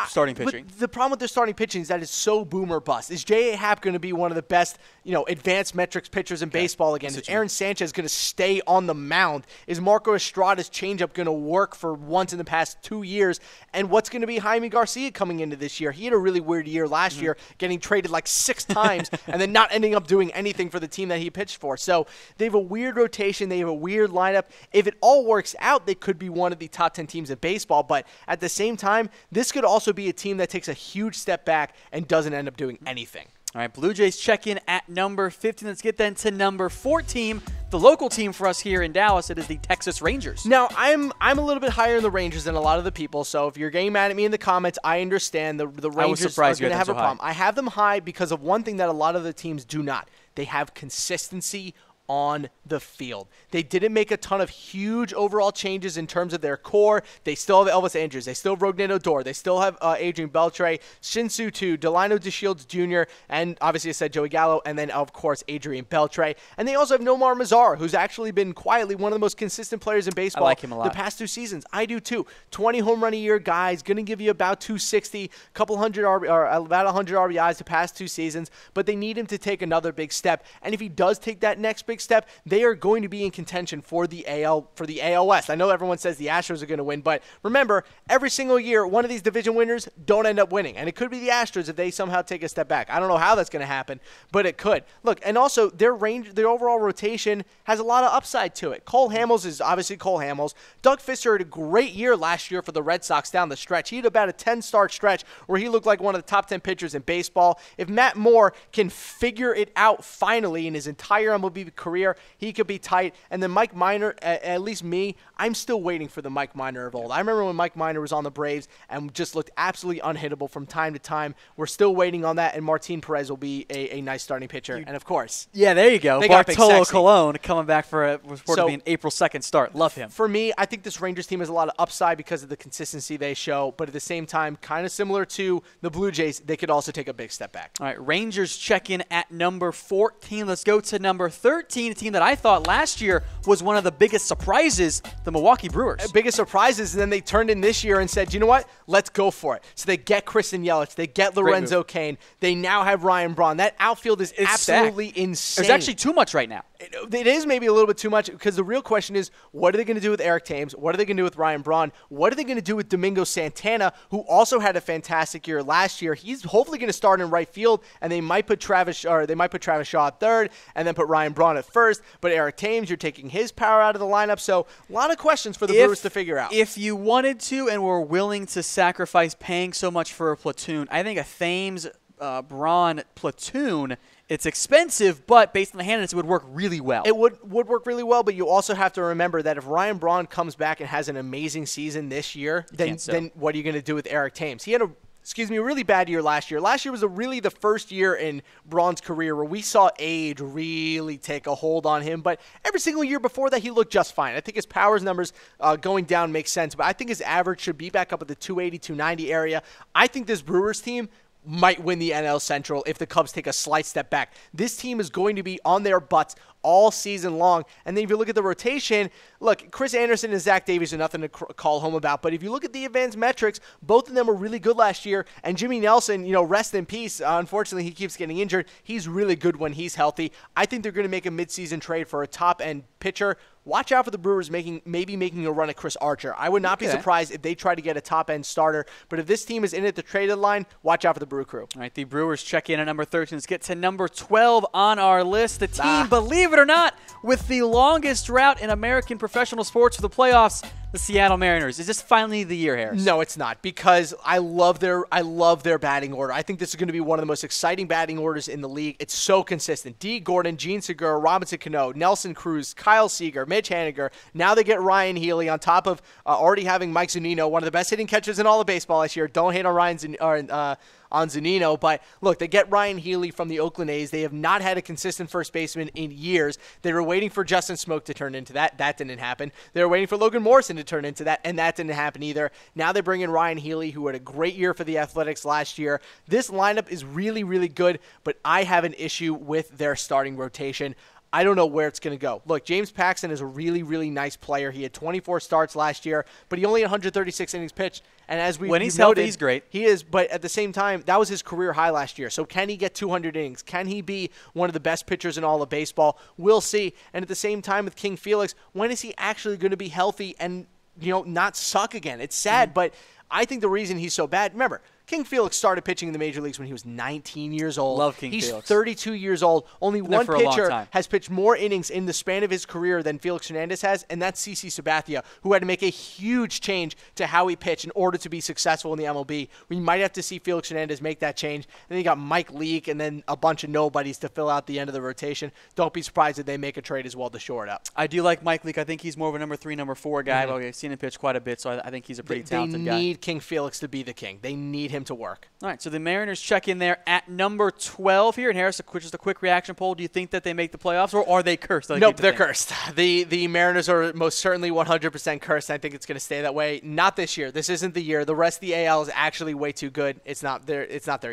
starting pitching. But the problem with their starting pitching is that it's so boomer bust. Is J.A. Happ going to be one of the best, advanced metrics pitchers in baseball again? Is Aaron Sanchez going to stay on the mound? Is Marco Estrada's changeup going to work for once in the past 2 years? And what's going to be Jaime Garcia coming into this year? He had a really weird year last year, getting traded like 6 times and then not ending up doing anything for the team that he pitched for. So they have a weird rotation. They have a weird lineup. If it all works out, they could be one of the top 10 teams in baseball. But at the same time, this could also be a team that takes a huge step back and doesn't end up doing anything. All right, Blue Jays check in at number 15. Let's get then to number 14, the local team for us here in Dallas. It is the Texas Rangers. Now, I'm a little bit higher in the Rangers than a lot of the people, so if you're getting mad at me in the comments, I understand the Rangers are going to have a problem. I have them high because of one thing that a lot of the teams do not. They have consistency on the field. They didn't make a ton of huge overall changes in terms of their core. They still have Elvis Andrews. They still have Rougned Odor. They still have Adrian Beltre, Shin-Soo Tu, Delino DeShields Jr., and obviously I said Joey Gallo, and then of course Adrian Beltre. And they also have Nomar Mazara, who's actually been quietly one of the most consistent players in baseball. I like him a lot. The past 2 seasons. I do too. 20 home run a year guys, going to give you about 260, about 100 RBIs the past 2 seasons, but they need him to take another big step. And if he does take that next big step, they are going to be in contention for the AL West. I know everyone says the Astros are going to win, but remember, every single year, one of these division winners don't end up winning, and it could be the Astros if they somehow take a step back. I don't know how that's going to happen, but it could. Look, and also their overall rotation has a lot of upside to it. Cole Hamels is obviously Cole Hamels. Doug Fister had a great year last year for the Red Sox down the stretch. He had about a 10-start stretch where he looked like one of the top 10 pitchers in baseball. If Matt Moore can figure it out finally in his entire MLB career, he could be tight. And then Mike Minor, at least me, I'm still waiting for the Mike Minor of old. I remember when Mike Minor was on the Braves and just looked absolutely unhittable from time to time. We're still waiting on that, and Martin Perez will be a nice starting pitcher. And of course, yeah, there you go. Bartolo Colon coming back for was reported to be an April 2nd start. Love him. For me, I think this Rangers team has a lot of upside because of the consistency they show, but at the same time, kind of similar to the Blue Jays, they could also take a big step back. All right, Rangers check in at number 14. Let's go to number 13, a team that I thought last year was one of the biggest surprises, the Milwaukee Brewers. Biggest surprises, and then they turned in this year and said, you know what? Let's go for it. So they get Christian Yelich. They get Lorenzo Cain. They now have Ryan Braun. That outfield is absolutely insane. There's actually too much right now. It is maybe a little bit too much because the real question is, what are they going to do with Eric Thames? What are they going to do with Ryan Braun? What are they going to do with Domingo Santana, who also had a fantastic year last year? He's hopefully going to start in right field, and they might put Travis Shaw at third, and then put Ryan Braun at first. But Eric Thames, you're taking his power out of the lineup, so a lot of questions for the Brewers to figure out. If you wanted to and were willing to sacrifice paying so much for a platoon, I think a Thames Braun platoon. It's expensive, but based on the handedness, it would work really well. It would work really well, but you also have to remember that if Ryan Braun comes back and has an amazing season this year, then what are you going to do with Eric Thames? He had a really bad year last year. Last year was really the first year in Braun's career where we saw age really take a hold on him, but every single year before that, he looked just fine. I think his powers numbers going down makes sense, but I think his average should be back up at the 280, 290 area. I think this Brewers team might win the NL Central if the Cubs take a slight step back. This team is going to be on their butts all season long. And then if you look at the rotation, look, Chris Anderson and Zach Davies are nothing to call home about. But if you look at the advanced metrics, both of them were really good last year. And Jimmy Nelson, rest in peace. Unfortunately, he keeps getting injured. He's really good when he's healthy. I think they're going to make a midseason trade for a top-end pitcher. Watch out for the Brewers maybe making a run at Chris Archer. I would not be surprised if they try to get a top-end starter. But if this team is in at the trade deadline, watch out for the Brew Crew. All right, the Brewers check in at number 13. Let's get to number 12 on our list. The team, believe it or not, with the longest drought in American professional sports for the playoffs, the Seattle Mariners. Is this finally the year, Harris? No, it's not, because I love their batting order. I think this is going to be one of the most exciting batting orders in the league. It's so consistent. D. Gordon, Gene Segura, Robinson Cano, Nelson Cruz, Kyle Seager, Mitch Haniger. Now they get Ryan Healy on top of already having Mike Zunino, one of the best hitting catchers in all of baseball last year. Don't hate on on Zunino, but look, they get Ryan Healy from the Oakland A's. They have not had a consistent first baseman in years. They were waiting for Justin Smoke to turn into that. That didn't happen. They were waiting for Logan Morrison to turn into that, and that didn't happen either. Now they bring in Ryan Healy, who had a great year for the Athletics last year. This lineup is really, really good, but I have an issue with their starting rotation. I don't know where it's going to go. Look, James Paxton is a really, really nice player. He had 24 starts last year, but he only had 136 innings pitched. And as when he's healthy, he's great. He is, but at the same time, that was his career high last year. So can he get 200 innings? Can he be one of the best pitchers in all of baseball? We'll see. And at the same time with King Felix, when is he actually going to be healthy and not suck again? It's sad, but I think the reason he's so bad, remember, King Felix started pitching in the major leagues when he was 19 years old. Love King Felix. He's 32 years old. Only one pitcher has pitched more innings in the span of his career than Felix Hernandez has, and that's CC Sabathia, who had to make a huge change to how he pitched in order to be successful in the MLB. We might have to see Felix Hernandez make that change. And then you got Mike Leake and then a bunch of nobodies to fill out the end of the rotation. Don't be surprised if they make a trade as well to shore it up. I do like Mike Leake. I think he's more of a number 3, number 4 guy. But I've seen him pitch quite a bit, so I think he's a pretty talented guy. They need King Felix to be the king. They need him to work. All right, so the Mariners check in there at number 12 here. And Harris, just a quick reaction poll. Do you think that they make the playoffs, or are they cursed? Nope, they're cursed. The Mariners are most certainly 100% cursed. I think it's going to stay that way. Not this year. This isn't the year. The rest of the AL is actually way too good. It's not their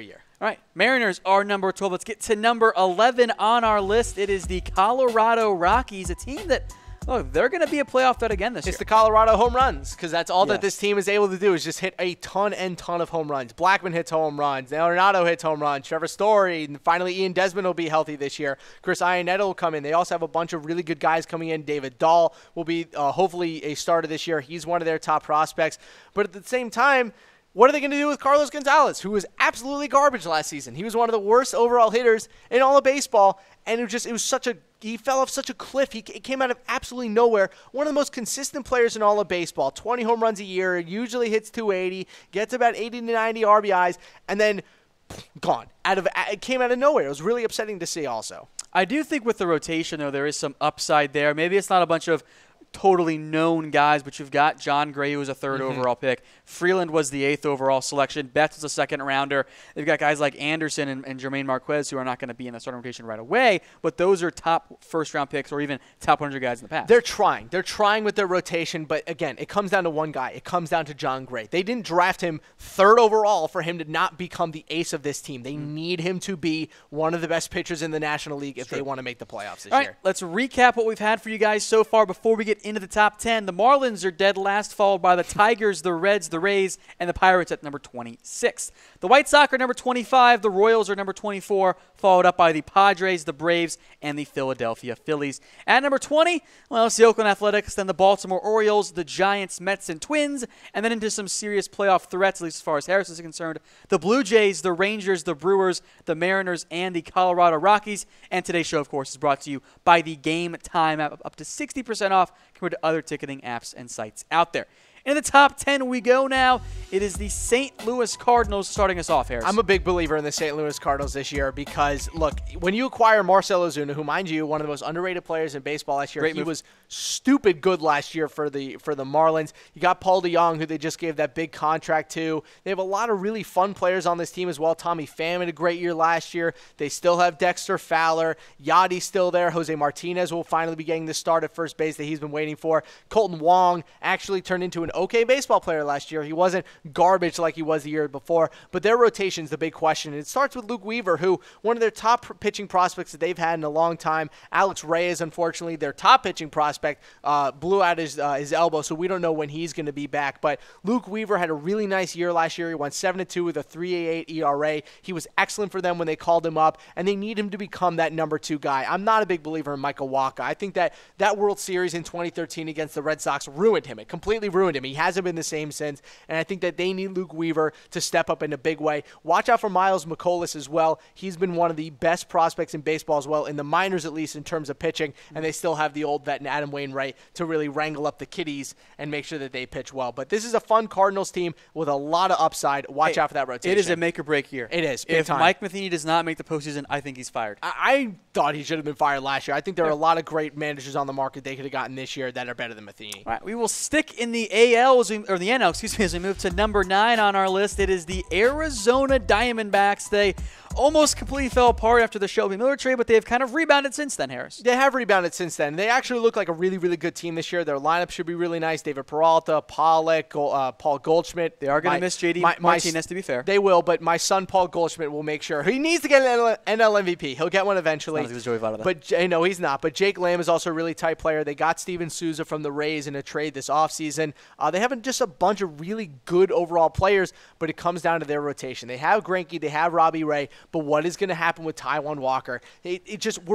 year. All right, Mariners are number 12. Let's get to number 11 on our list. It is the Colorado Rockies, a team that – they're going to be a playoff threat again this year. It's the Colorado home runs, because that's all that this team is able to do is just hit a ton of home runs. Blackmon hits home runs. Arenado hits home runs. Trevor Story. And finally, Ian Desmond will be healthy this year. Chris Iannetta will come in. They also have a bunch of really good guys coming in. David Dahl will be hopefully a starter this year. He's one of their top prospects. But at the same time, what are they going to do with Carlos Gonzalez, who was absolutely garbage last season? He was one of the worst overall hitters in all of baseball, and he fell off such a cliff. He came out of absolutely nowhere. One of the most consistent players in all of baseball. 20 home runs a year, usually hits 280, gets about 80 to 90 RBIs, and then gone. It came out of nowhere. It was really upsetting to see also. I do think with the rotation, though, there is some upside there. Maybe it's not a bunch of totally known guys, but you've got John Gray, who was a third overall pick. Freeland was the 8th overall selection. Betts was a second rounder. They've got guys like Anderson and Jermaine Marquez, who are not going to be in the starting rotation right away, but those are top first-round picks or even top 100 guys in the past. They're trying. They're trying with their rotation, but again, it comes down to one guy. It comes down to John Gray. They didn't draft him 3rd overall for him to not become the ace of this team. They need him to be one of the best pitchers in the National League if they want to make the playoffs this year. Let's recap what we've had for you guys so far before we get into the top 10. The Marlins are dead last, followed by the Tigers, the Reds, the Rays, and the Pirates at number 26. The White Sox are number 25. The Royals are number 24, followed up by the Padres, the Braves, and the Philadelphia Phillies. At number 20, well, it's the Oakland Athletics, then the Baltimore Orioles, the Giants, Mets, and Twins, and then into some serious playoff threats, at least as far as Harris is concerned. The Blue Jays, the Rangers, the Brewers, the Mariners, and the Colorado Rockies. And today's show, of course, is brought to you by the Game Time app, up to 60% off compared to other ticketing apps and sites out there. In the top 10 we go now. It is the St. Louis Cardinals starting us off, Harris. I'm a big believer in the St. Louis Cardinals this year because, look, when you acquire Marcell Ozuna, who, mind you, one of the most underrated players in baseball last year, he was stupid good last year for the Marlins. You got Paul DeJong, who they just gave that big contract to. They have a lot of really fun players on this team as well. Tommy Pham had a great year last year. They still have Dexter Fowler. Yadi's still there. Jose Martinez will finally be getting the start at first base that he's been waiting for. Colton Wong actually turned into an okay baseball player last year. He wasn't garbage like he was the year before. But their rotation's the big question. And it starts with Luke Weaver, who one of their top pitching prospects that they've had in a long time. Alex Reyes, unfortunately, their top pitching prospect, blew out his elbow, so we don't know when he's going to be back. But Luke Weaver had a really nice year last year. He went 7-2 with a 3.88 ERA. He was excellent for them when they called him up, and they need him to become that number 2 guy. I'm not a big believer in Michael Wacha. I think that World Series in 2013 against the Red Sox ruined him. It completely ruined him. He hasn't been the same since, and I think that they need Luke Weaver to step up in a big way. Watch out for Miles McCollum as well. He's been one of the best prospects in baseball as well, in the minors at least in terms of pitching, and they still have the old vet in Adam Wainwright to really wrangle up the kiddies and make sure that they pitch well. But this is a fun Cardinals team with a lot of upside. Watch out for that rotation. It is a make-or-break year. It is. If time. Mike Matheny does not make the postseason, I think he's fired. I thought he should have been fired last year. I think there are a lot of great managers on the market they could have gotten this year that are better than Matheny. All right, we will stick in the AL, the NL, as we move to number 9 on our list. It is the Arizona Diamondbacks. They almost completely fell apart after the Shelby Miller trade, but they've kind of rebounded since then, Harris. They have rebounded since then. They actually look like a really, really good team this year. Their lineup should be really nice. David Peralta, Pollock, Paul Goldschmidt. They are going to miss J.D. Martinez, to be fair. They will, but my son Paul Goldschmidt will make sure. He needs to get an NL MVP. He'll get one eventually. But no, he's not. But Jake Lamb is also a really tight player. They got Steven Souza from the Rays in a trade this offseason. They have just a bunch of really good overall players, but it comes down to their rotation. They have Greinke, they have Robbie Ray, but what is going to happen with Taijuan Walker? We're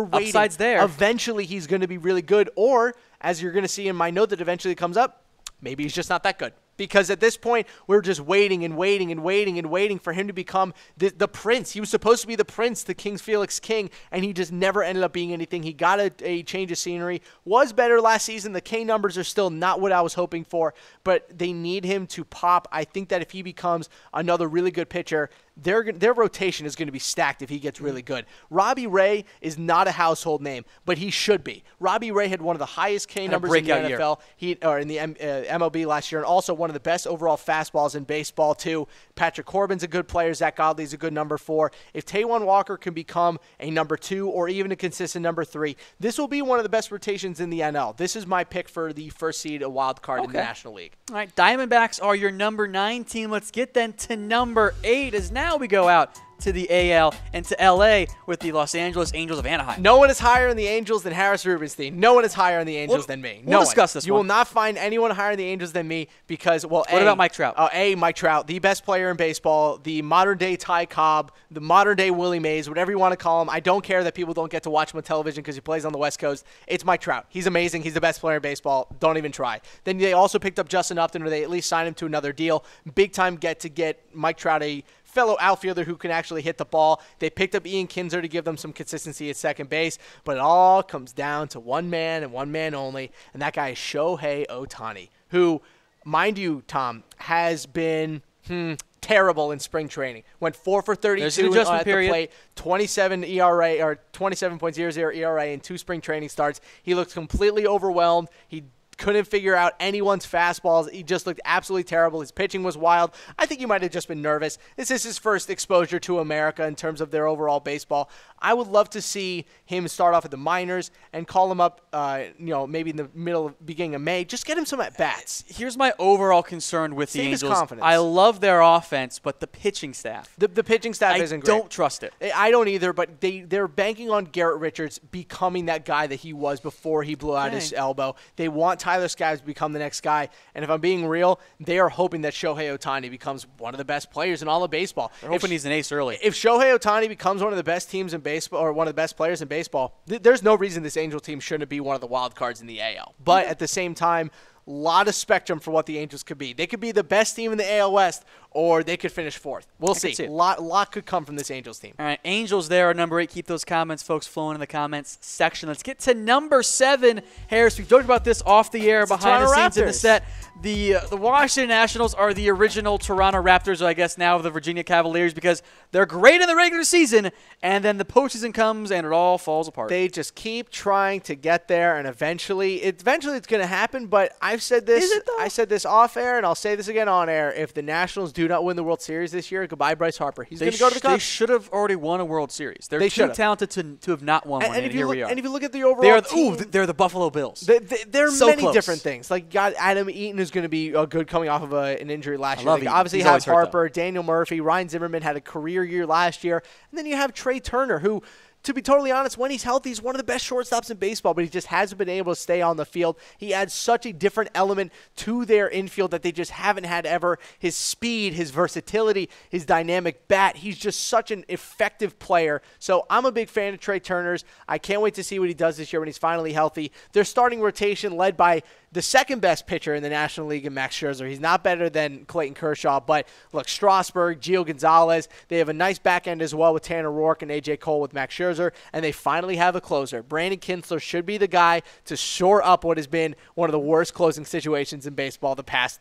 waiting. Upside's there. Eventually he's going to be really good, or as you're going to see in my note that eventually comes up, maybe he's just not that good. Because at this point, we're just waiting and waiting and waiting and waiting for him to become the prince. He was supposed to be the prince, the King's Felix King, and he just never ended up being anything. He got a change of scenery. Was better last season. The K numbers are still not what I was hoping for, but they need him to pop. I think that if he becomes another really good pitcher, their rotation is going to be stacked if he gets really good. Robbie Ray is not a household name, but he should be. Robbie Ray had one of the highest K numbers in the NFL, in the MLB last year, and also one of the best overall fastballs in baseball too. Patrick Corbin's a good player. Zach Godley's a good number 4. If Taijuan Walker can become a number 2 or even a consistent number 3, this will be one of the best rotations in the NL. This is my pick for the first seed, a wild card in the National League. All right, Diamondbacks are your number 9 team. Let's get then to number 8 as now we go out to the AL and to LA with the Los Angeles Angels of Anaheim. No one is higher in the Angels than Harris Rubenstein. No one is higher in the Angels than me. We'll discuss this. You will not find anyone higher in the Angels than me because, well, what about Mike Trout? Mike Trout, the best player in baseball, the modern-day Ty Cobb, the modern-day Willie Mays, whatever you want to call him. I don't care that people don't get to watch him on television because he plays on the West Coast. It's Mike Trout. He's amazing. He's the best player in baseball. Don't even try. Then they also picked up Justin Upton, or they at least signed him to another deal. Big-time to get Mike Trout a fellow outfielder who can actually hit the ball. They picked up Ian Kinsler to give them some consistency at second base, but it all comes down to one man and one man only, and that guy is Shohei Ohtani, who, mind you, Tom, has been terrible in spring training. Went 4 for 32 at the plate, 27 ERA or 27.00 ERA in 2 spring training starts. He looked completely overwhelmed. He couldn't figure out anyone's fastballs. He just looked absolutely terrible. His pitching was wild. I think he might have just been nervous. This is his first exposure to America in terms of their overall baseball. I would love to see him start off at the minors and call him up, maybe in the beginning of May. Just get him some at-bats. Here's my overall concern with the Save Angels. his confidence. I love their offense, but the pitching staff. The pitching staff isn't great. I don't trust it. I don't either, but they're banking on Garrett Richards becoming that guy that he was before he blew out his elbow. They want Tyler Skaggs to become the next guy, and if I'm being real, they are hoping that Shohei Ohtani becomes one of the best players in all of baseball. They're hoping he's an ace early. If Shohei Ohtani becomes one of the best teams in baseball, or one of the best players in baseball, there's no reason this Angel team shouldn't be one of the wild cards in the AL. But at the same time, a lot of spectrum for what the Angels could be. They could be the best team in the AL West, or they could finish 4th. We'll see. A lot could come from this Angels team. All right, Angels there are number 8. Keep those comments, folks, flowing in the comments section. Let's get to number 7. Harris, we've talked about this off the air, behind the scenes in the set. The Washington Nationals are the original Toronto Raptors, I guess now of the Virginia Cavaliers, because they're great in the regular season, and then the postseason comes and it all falls apart. They just keep trying to get there, and eventually it's going to happen, but I I've said this. Is it, though? I said this off air, and I'll say this again on air. If the Nationals do not win the World Series this year, goodbye Bryce Harper. He's going to go to the Cubs. They should have already won a World Series. They're too talented to have not won one, and here we are. And if you look at the overall team, they're the Buffalo Bills. There are so many close. different things. Like, you got Adam Eaton, who's going to be good coming off of an injury last year. Eaton. Obviously, He's have always hurt, Harper, Daniel Murphy, Ryan Zimmerman had a career year last year, and then you have Trey Turner, who, to be totally honest, when he's healthy, he's one of the best shortstops in baseball, but he just hasn't been able to stay on the field. He adds such a different element to their infield that they just haven't had ever. His speed, his versatility, his dynamic bat, he's just such an effective player. So I'm a big fan of Trey Turner's. I can't wait to see what he does this year when he's finally healthy. Their starting rotation led by the second best pitcher in the National League in Max Scherzer. He's not better than Clayton Kershaw, but look, Strasburg, Gio Gonzalez, they have a nice back end as well with Tanner Roark and A.J. Cole with Max Scherzer, and they finally have a closer. Brandon Kinsler should be the guy to shore up what has been one of the worst closing situations in baseball the past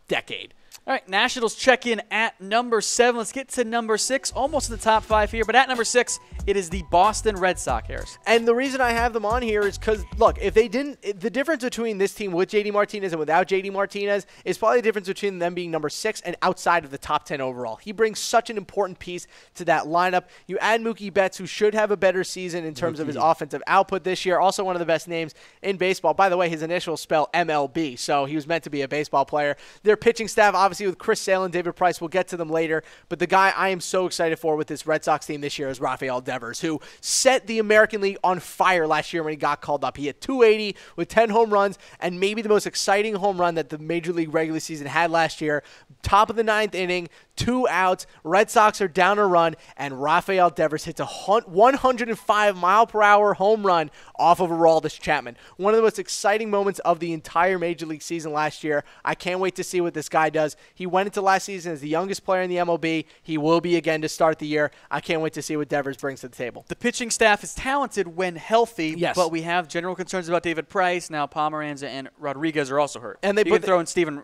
decade. All right, Nationals check in at number 7. Let's get to number 6, almost in the top 5 here. But at number 6, it is the Boston Red Sox, Harris. And the reason I have them on here is because, look, if they didn't, the difference between this team with J.D. Martinez and without J.D. Martinez is probably the difference between them being number 6 and outside of the top 10 overall. He brings such an important piece to that lineup. You add Mookie Betts, who should have a better season in terms of his offensive output this year. Also one of the best names in baseball. By the way, his initials spell MLB, so he was meant to be a baseball player. Their pitching staff, obviously, with Chris Sale and David Price, we'll get to them later. But the guy I am so excited for with this Red Sox team this year is Rafael Devers, who set the American League on fire last year when he got called up. He hit 280 with 10 home runs, and maybe the most exciting home run that the Major League regular season had last year. Top of the 9th inning, 2 outs. Red Sox are down a run, and Rafael Devers hits a 105-mile-per-hour home run off of Aroldis Chapman. One of the most exciting moments of the entire Major League season last year. I can't wait to see what this guy does. He went into last season as the youngest player in the MLB. He will be again to start the year. I can't wait to see what Devers brings to the table. The pitching staff is talented when healthy, yes, but we have general concerns about David Price. Now Pomeranz and Rodriguez are also hurt. And you can throw in Stephen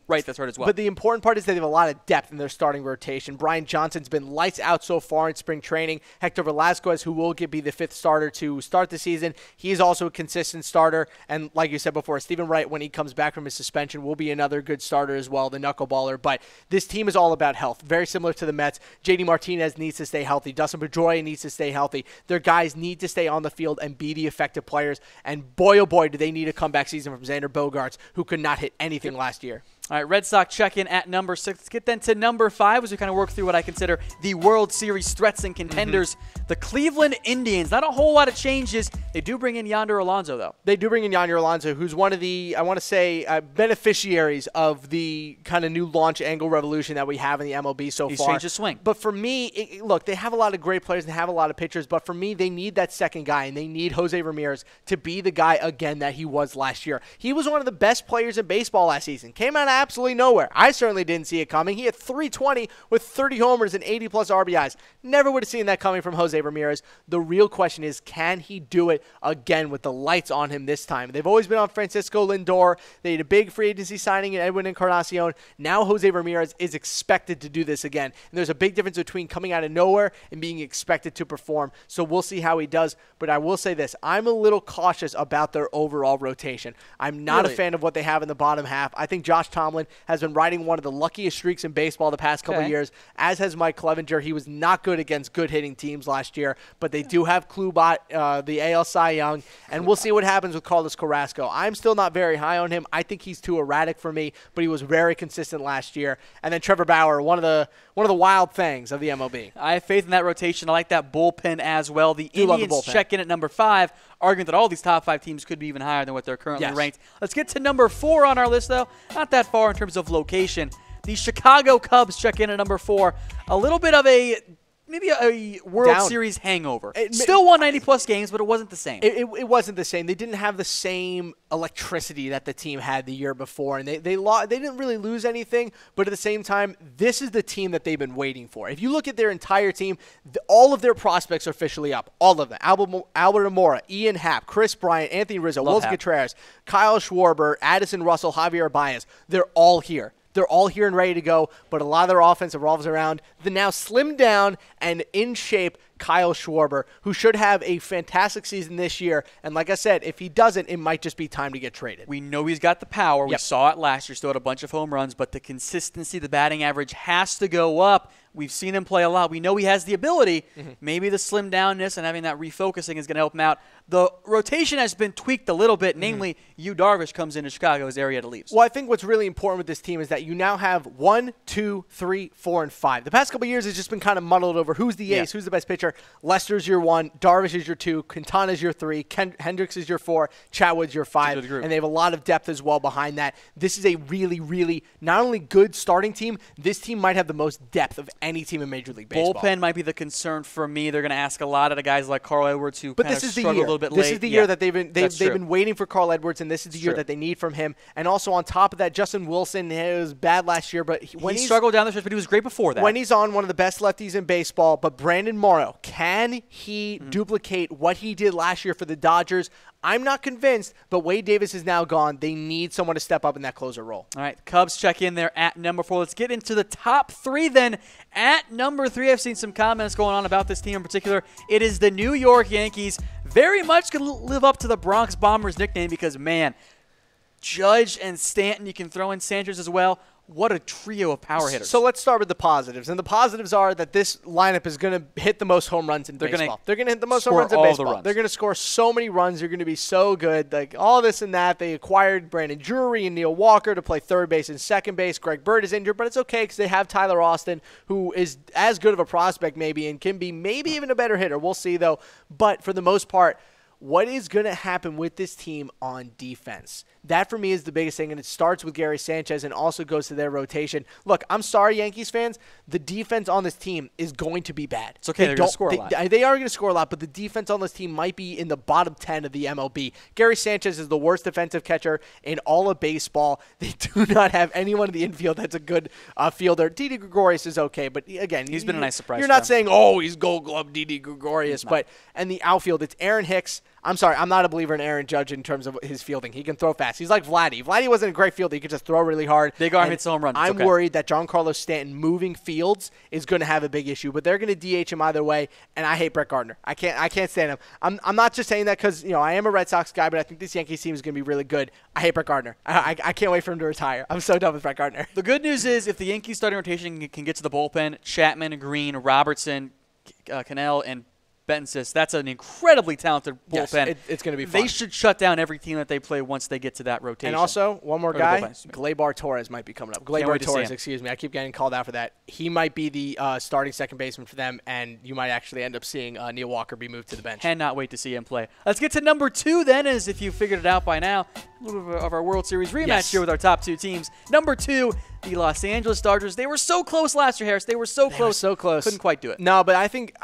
Wright that's hurt as well. But the important part is they have a lot of depth in their starting rotation. Brian Johnson's been lights out so far in spring training. Hector Velasquez, who will be the 5th starter to start the season, he is also a consistent starter. And like you said before, Stephen Wright, when he comes back from his suspension, will be another good starter as well, the knuckleballer. But this team is all about health, very similar to the Mets. J.D. Martinez needs to stay healthy. Dustin Pedroia needs to stay healthy. Their guys need to stay on the field and be the effective players. And boy, oh boy, do they need a comeback season from Xander Bogaerts, who could not hit anything last year. All right, Red Sox check in at number 6. Let's get then to number 5 as we kind of work through what I consider the World Series threats and contenders. The Cleveland Indians. Not a whole lot of changes. They do bring in Yonder Alonso, though. They do bring in Yonder Alonso, who's one of the, I want to say, beneficiaries of the kind of new launch angle revolution that we have in the MLB so far. He's changed his swing. But for me, look, they have a lot of great players and they have a lot of pitchers, but for me, they need that second guy, and they need Jose Ramirez to be the guy again that he was last year. He was one of the best players in baseball last season. Came out of absolutely nowhere. I certainly didn't see it coming. He hit 320 with 30 homers and 80-plus RBIs. Never would have seen that coming from Jose Ramirez. The real question is, can he do it again with the lights on him this time? They've always been on Francisco Lindor. They had a big free agency signing in Edwin Encarnacion. Now Jose Ramirez is expected to do this again. And there's a big difference between coming out of nowhere and being expected to perform. So we'll see how he does. But I will say this. I'm a little cautious about their overall rotation. I'm not a fan of what they have in the bottom half. I think Josh Tomlin has been riding one of the luckiest streaks in baseball the past couple years, as has Mike Clevenger. He was not good against good hitting teams last year, but they do have Klubat, the AL Cy Young, and we'll see what happens with Carlos Carrasco. I'm still not very high on him. I think he's too erratic for me, but he was very consistent last year. And then Trevor Bauer, one of the wild things of the MLB. I have faith in that rotation. I like that bullpen as well. The Indians check in at number 5, arguing that all these top 5 teams could be even higher than what they're currently ranked. Let's get to number 4 on our list, though. Not that far in terms of location. The Chicago Cubs check in at number 4. A little bit of maybe a World Series hangover. Still won 90-plus games, but it wasn't the same. It wasn't the same. They didn't have the same electricity that the team had the year before, and they didn't really lose anything, but at the same time, this is the team that they've been waiting for. If you look at their entire team, all of their prospects are officially up. All of them. Albert Amora, Ian Happ, Chris Bryant, Anthony Rizzo, Will Contreras, Kyle Schwarber, Addison Russell, Javier Baez. They're all here. They're all here and ready to go, but a lot of their offense revolves around the now slimmed down and in shape Kyle Schwarber, who should have a fantastic season this year. And like I said, if he doesn't, it might just be time to get traded. We know he's got the power. Yep. We saw it last year. Still had a bunch of home runs, but the consistency, the batting average has to go up. We've seen him play a lot. We know he has the ability. Maybe the slim downness and having that refocusing is going to help him out. The rotation has been tweaked a little bit, namely Yu Darvish comes into Chicago as Arrieta leaves. Well, I think what's really important with this team is that you now have 1, 2, 3, 4, and 5. The past couple of years has just been kind of muddled over who's the ace, who's the best pitcher. Lester's your 1, Darvish is your 2, Quintana's your 3, Hendricks is your 4, Chatwood's your 5, and they have a lot of depth as well behind that. This is a really, really not only good starting team, this team might have the most depth of any team in Major League Baseball. Bullpen might be the concern for me. They're going to ask a lot of the guys like Carl Edwards who kind of struggled a little bit late. This is the year that they've been waiting for Carl Edwards, and this is the year that they need from him. And also on top of that, Justin Wilson was bad last year, but he struggled down the stretch, but he was great before that. When he's on, one of the best lefties in baseball. But Brandon Morrow, can he duplicate what he did last year for the Dodgers? I'm not convinced, but Wade Davis is now gone. They need someone to step up in that closer role. All right, Cubs check in there at number 4. Let's get into the top 3 then. At number 3, I've seen some comments going on about this team in particular. It is the New York Yankees. Very much could live up to the Bronx Bombers nickname because, man, Judge and Stanton, you can throw in Sanchez as well. What a trio of power hitters. So let's start with the positives. And the positives are that this lineup is going to hit the most home runs in baseball. They're going to hit the most home runs in baseball. They're going to score so many runs. They're going to be so good. Like all this and that. They acquired Brandon Drury and Neil Walker to play third base and second base. Greg Bird is injured, but it's okay because they have Tyler Austin, who is as good of a prospect maybe and can be maybe even a better hitter. We'll see, though. But for the most part, what is going to happen with this team on defense? That, for me, is the biggest thing, and it starts with Gary Sanchez and also goes to their rotation. Look, I'm sorry, Yankees fans. The defense on this team is going to be bad. It's okay. They're going to score a lot. They are going to score a lot, but the defense on this team might be in the bottom 10 of the MLB. Gary Sanchez is the worst defensive catcher in all of baseball. They do not have anyone in the infield that's a good fielder. Didi Gregorius is okay, but again, he's been a nice surprise. You're not saying, oh, he's Gold Glove Didi Gregorius, but in the outfield, it's Aaron Hicks. I'm sorry, I'm not a believer in Aaron Judge in terms of his fielding. He can throw fast. He's like Vladdy. Vladdy wasn't a great fielder. He could just throw really hard. Big arm hits home runs. I'm worried that Giancarlo Stanton moving fields is going to have a big issue, but they're going to DH him either way, and I hate Brett Gardner. I can't stand him. I'm not just saying that because I am a Red Sox guy, but I think this Yankees team is going to be really good. I hate Brett Gardner. I can't wait for him to retire. I'm so done with Brett Gardner. The good news is if the Yankees starting rotation can get to the bullpen, Chapman, Green, Robertson, Cannell, and Bensis, that's an incredibly talented bullpen. Yes, it's going to be fun. They should shut down every team that they play once they get to that rotation. And also, one more guy, Gleyber Torres might be coming up. Gleyber Torres, excuse me. I keep getting called out for that. He might be the starting second baseman for them, and you might actually end up seeing Neil Walker be moved to the bench. Cannot wait to see him play. Let's get to number 2 then, as if you figured it out by now. A little bit of our World Series rematch here with our top 2 teams. Number 2, the Los Angeles Dodgers. They were so close last year, Harris. They were so close. Couldn't quite do it. No, but I think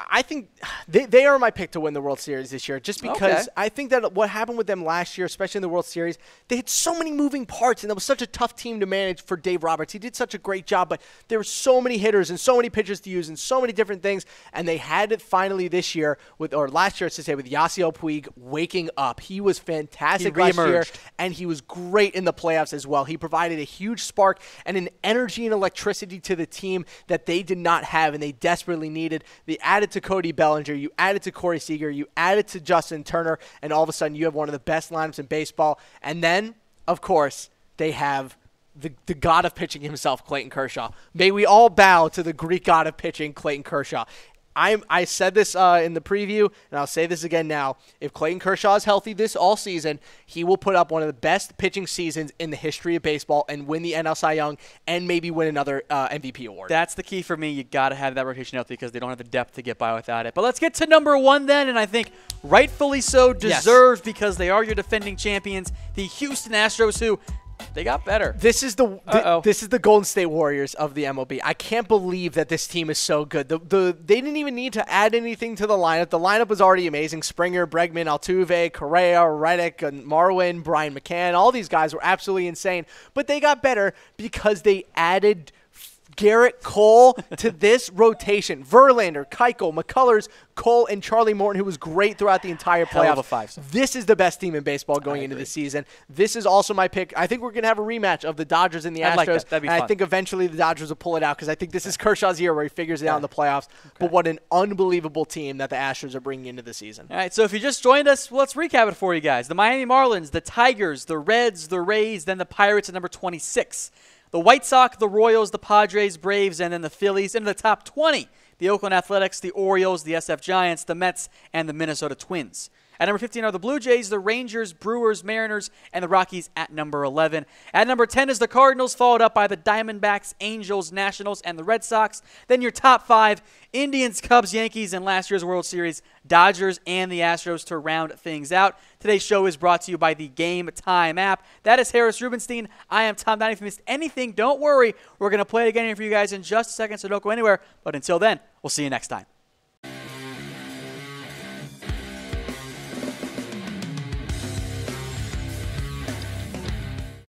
they are my pick to win the World Series this year, just because I think that what happened with them last year, especially in the World Series, they had so many moving parts, and it was such a tough team to manage for Dave Roberts. He did such a great job, but there were so many hitters and so many pitchers to use and so many different things, and they had it finally this year, last year, I should say, with Yasiel Puig waking up. He was fantastic last year, and he was great in the playoffs as well. He provided a huge spark and an energy and electricity to the team that they did not have and they desperately needed. They added to Cody Bellinger, you added to Corey Seager, you added to Justin Turner, and all of a sudden you have one of the best lineups in baseball. And then, of course, they have the god of pitching himself, Clayton Kershaw. May we all bow to the Greek god of pitching, Clayton Kershaw. I said this in the preview, and I'll say this again now. If Clayton Kershaw is healthy this all season, he will put up one of the best pitching seasons in the history of baseball and win the NL Cy Young and maybe win another MVP award. That's the key for me. You got to have that rotation healthy because they don't have the depth to get by without it. But let's get to number 1 then, and I think rightfully so, deserved because they are your defending champions, the Houston Astros, who they got better. This is the Golden State Warriors of the MLB. I can't believe that this team is so good. They didn't even need to add anything to the lineup. The lineup was already amazing. Springer, Bregman, Altuve, Correa, Reddick, and Marwin, Brian McCann. All these guys were absolutely insane. But they got better because they added Garrett Cole to this rotation. Verlander, Keuchel, McCullers, Cole, and Charlie Morton, who was great throughout the entire playoffs. Hell of a five. This is the best team in baseball going into the season. This is also my pick. I think we're going to have a rematch of the Dodgers and the Astros. Like that. That'd be fun. I think eventually the Dodgers will pull it out because I think this is Kershaw's year where he figures it out in the playoffs. Okay. But what an unbelievable team that the Astros are bringing into the season. All right, so if you just joined us, let's recap it for you guys. The Miami Marlins, the Tigers, the Reds, the Rays, then the Pirates at number 26. The White Sox, the Royals, the Padres, Braves, and then the Phillies. Into the top 20, the Oakland Athletics, the Orioles, the SF Giants, the Mets, and the Minnesota Twins. At number 15 are the Blue Jays, the Rangers, Brewers, Mariners, and the Rockies at number 11. At number 10 is the Cardinals, followed up by the Diamondbacks, Angels, Nationals, and the Red Sox. Then your top 5, Indians, Cubs, Yankees, and last year's World Series, Dodgers, and the Astros to round things out. Today's show is brought to you by the Game Time app. That is Harris Rubenstein. I am Tom Downey. If you missed anything, don't worry. We're going to play it again here for you guys in just a second, so don't go anywhere. But until then, we'll see you next time.